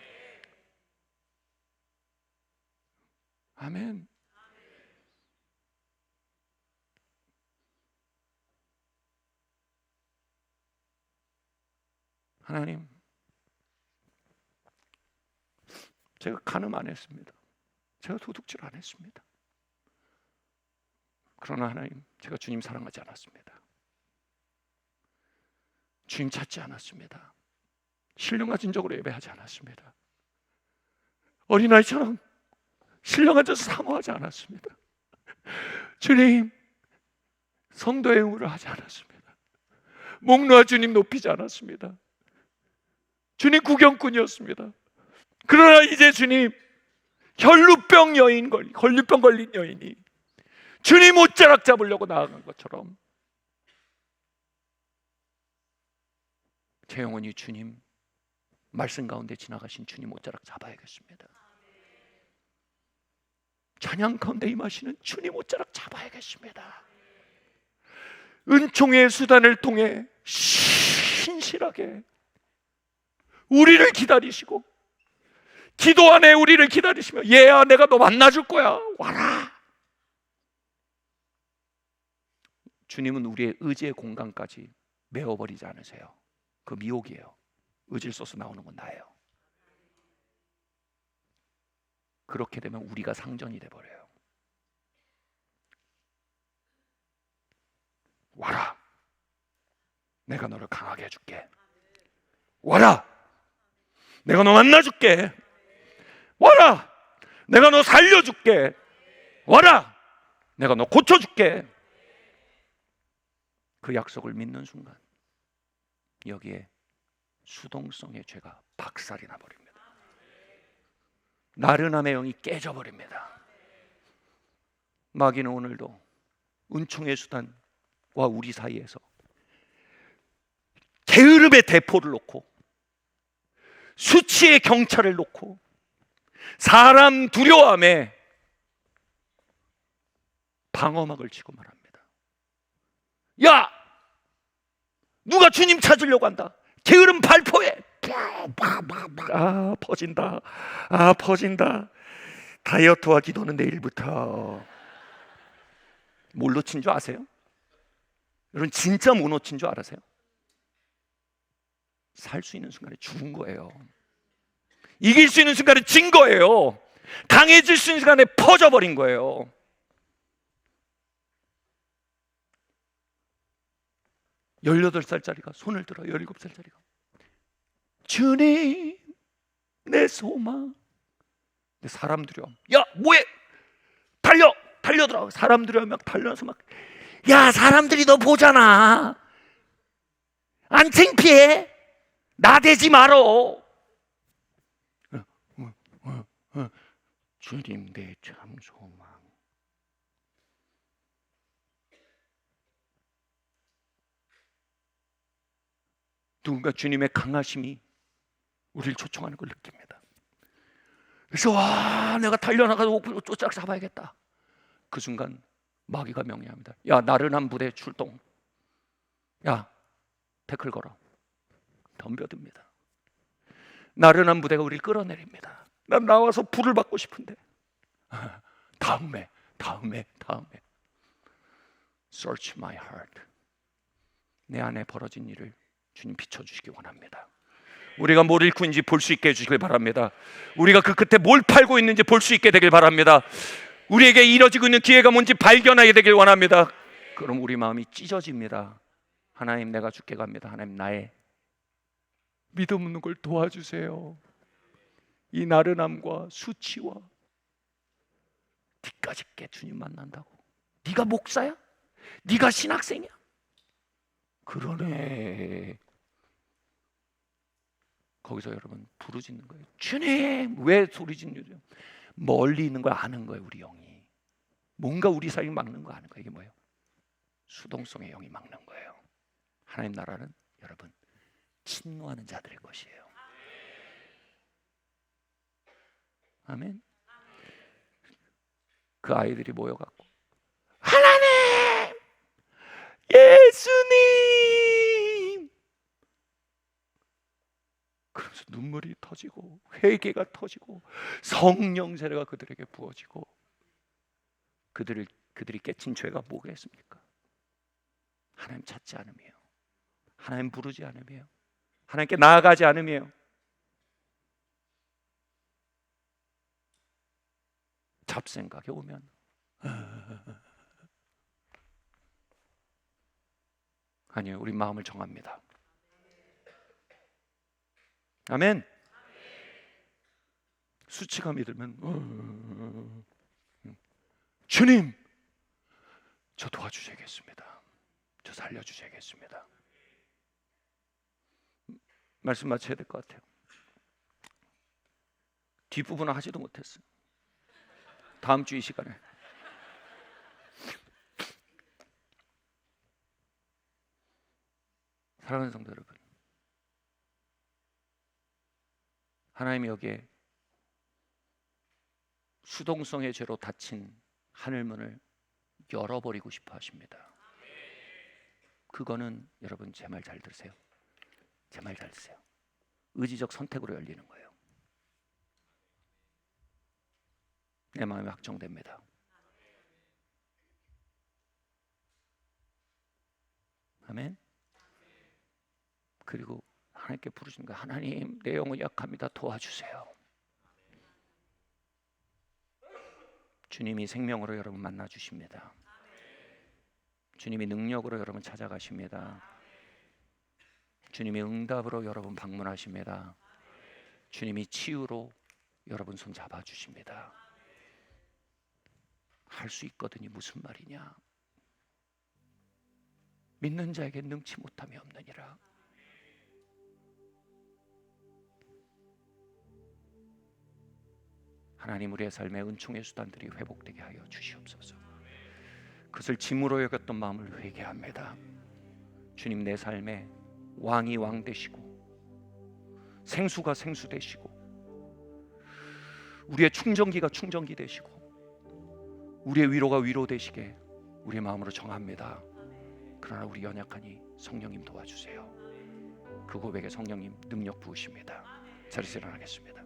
아멘. 하나님, 제가 간음 안 했습니다. 제가 도둑질 안 했습니다. 그러나 하나님, 제가 주님 사랑하지 않았습니다. 주님 찾지 않았습니다. 신령한 진적으로 예배하지 않았습니다. 어린아이처럼 신령한 져서 사모하지 않았습니다. 주님, 성도의 의무를 하지 않았습니다. 목놓아 주님 높이지 않았습니다. 주님 구경꾼이었습니다. 그러나 이제 주님, 혈루병 걸린 여인이 주님 옷자락 잡으려고 나아간 것처럼 제 영혼이 주님 말씀 가운데 지나가신 주님 옷자락 잡아야겠습니다. 찬양 가운데 임하시는 주님 옷자락 잡아야겠습니다. 은총의 수단을 통해 신실하게 우리를 기다리시고 기도 안에 우리를 기다리시며 얘야 내가 너 만나줄 거야 와라. 주님은 우리의 의지의 공간까지 메워버리지 않으세요. 그 미혹이에요. 의지를 써서 나오는 건 나예요. 그렇게 되면 우리가 상전이 돼버려요. 와라. 내가 너를 강하게 해줄게. 와라. 내가 너 만나줄게. 와라. 내가 너 살려줄게. 와라. 내가 너 고쳐줄게. 그 약속을 믿는 순간 여기에 수동성의 죄가 박살이 나버립니다. 나른함의 영이 깨져버립니다. 마귀는 오늘도 은총의 수단과 우리 사이에서 게으름의 대포를 놓고 수치의 경찰을 놓고 사람 두려움에 방어막을 치고 말합니다. 야! 누가 주님 찾으려고 한다. 게으름 발포해. 아 퍼진다. 아 퍼진다. 다이어트와 기도는 내일부터. 뭘 놓친 줄 아세요? 여러분 진짜 뭐 놓친 줄 알아세요? 살 수 있는 순간에 죽은 거예요. 이길 수 있는 순간에 진 거예요. 강해질 수 있는 순간에 퍼져버린 거예요. 열여덟 살짜리가 손을 들어 17살짜리가 주님 내 소망. 근데 사람들이 야 뭐해 달려들어. 사람들이 막 달려서 막 야 사람들이 너 보잖아. 안 창피해? 나대지 말어. 주님 내 참 소망. 누군가 주님의 강하심이 우리를 초청하는 걸 느낍니다. 그래서 와 내가 달려나가서 쫓아가 잡아야겠다. 그 순간 마귀가 명령합니다. 야 나른한 부대 출동. 야 태클 걸어. 덤벼듭니다. 나른한 부대가 우리를 끌어내립니다. 난 나와서 불을 받고 싶은데 다음에 Search my heart. 내 안에 벌어진 일을 주님 비춰주시기 원합니다. 우리가 뭘 잃고 있는지 볼 수 있게 해주시길 바랍니다. 우리가 그 끝에 뭘 팔고 있는지 볼 수 있게 되길 바랍니다. 우리에게 이뤄지고 있는 기회가 뭔지 발견하게 되길 원합니다. 그럼 우리 마음이 찢어집니다. 하나님, 내가 죽게 갑니다. 하나님, 나의 믿음 없는 걸 도와주세요. 이 나른함과 수치와 뒤까지 깨 주님 만난다고. 네가 목사야? 네가 신학생이야? 그러네. 거기서 여러분 부르짖는 거예요. 주님, 왜 소리 짓는지. 멀리 있는 걸 아는 거예요. 우리 영이 뭔가 우리 사이 막는 거 아는 거예요. 이게 뭐예요? 수동성의 영이 막는 거예요. 하나님 나라는 여러분 침노하는 자들의 것이에요. 아멘. 그 아이들이 모여갖고 하나님, 예수님, 그러면서 눈물이 터지고 회개가 터지고 성령 세례가 그들에게 부어지고 그들이 깨친 죄가 뭐겠습니까? 하나님 찾지 않음이에요. 하나님 부르지 않음이에요. 하나님께 나아가지 않음이에요. 잡생각이 오면 아니요, 우리 마음을 정합니다. 아멘. 수치감이 들면 주님, 저 도와주셔야겠습니다. 저 살려주셔야겠습니다. 말씀 마쳐야 될 것 같아요. 뒷부분은 하지도 못했어요. 다음 주 이 시간에 사랑하는 성도 여러분, 하나님이 여기에 수동성의 죄로 닫힌 하늘문을 열어버리고 싶어 하십니다. 그거는 여러분 제 말 잘 들으세요. 제 말 잘 들으세요. 의지적 선택으로 열리는 거예요. 내 마음이 확정됩니다. 아멘. 그리고 하나님께 부르시는 거예요. 하나님, 내 영은 약합니다. 도와주세요. 주님이 생명으로 여러분 만나 주십니다. 주님이 능력으로 여러분 찾아가십니다. 주님이 응답으로 여러분 방문하십니다. 주님이 치유로 여러분 손 잡아주십니다. 할 수 있거든이 무슨 말이냐? 믿는 자에게 능치 못함이 없느니라. 하나님, 우리의 삶의 은총의 수단들이 회복되게 하여 주시옵소서. 그것을 짐으로 여겼던 마음을 회개합니다. 주님, 내 삶에 왕이 왕 되시고 생수가 생수 되시고 우리의 충전기가 충전기 되시고 우리의 위로가 위로 되시게 우리의 마음으로 정합니다. 그러나 우리 연약하니 성령님 도와주세요. 그 고백에 성령님 능력 부으십니다. 자리에서 일어나겠습니다.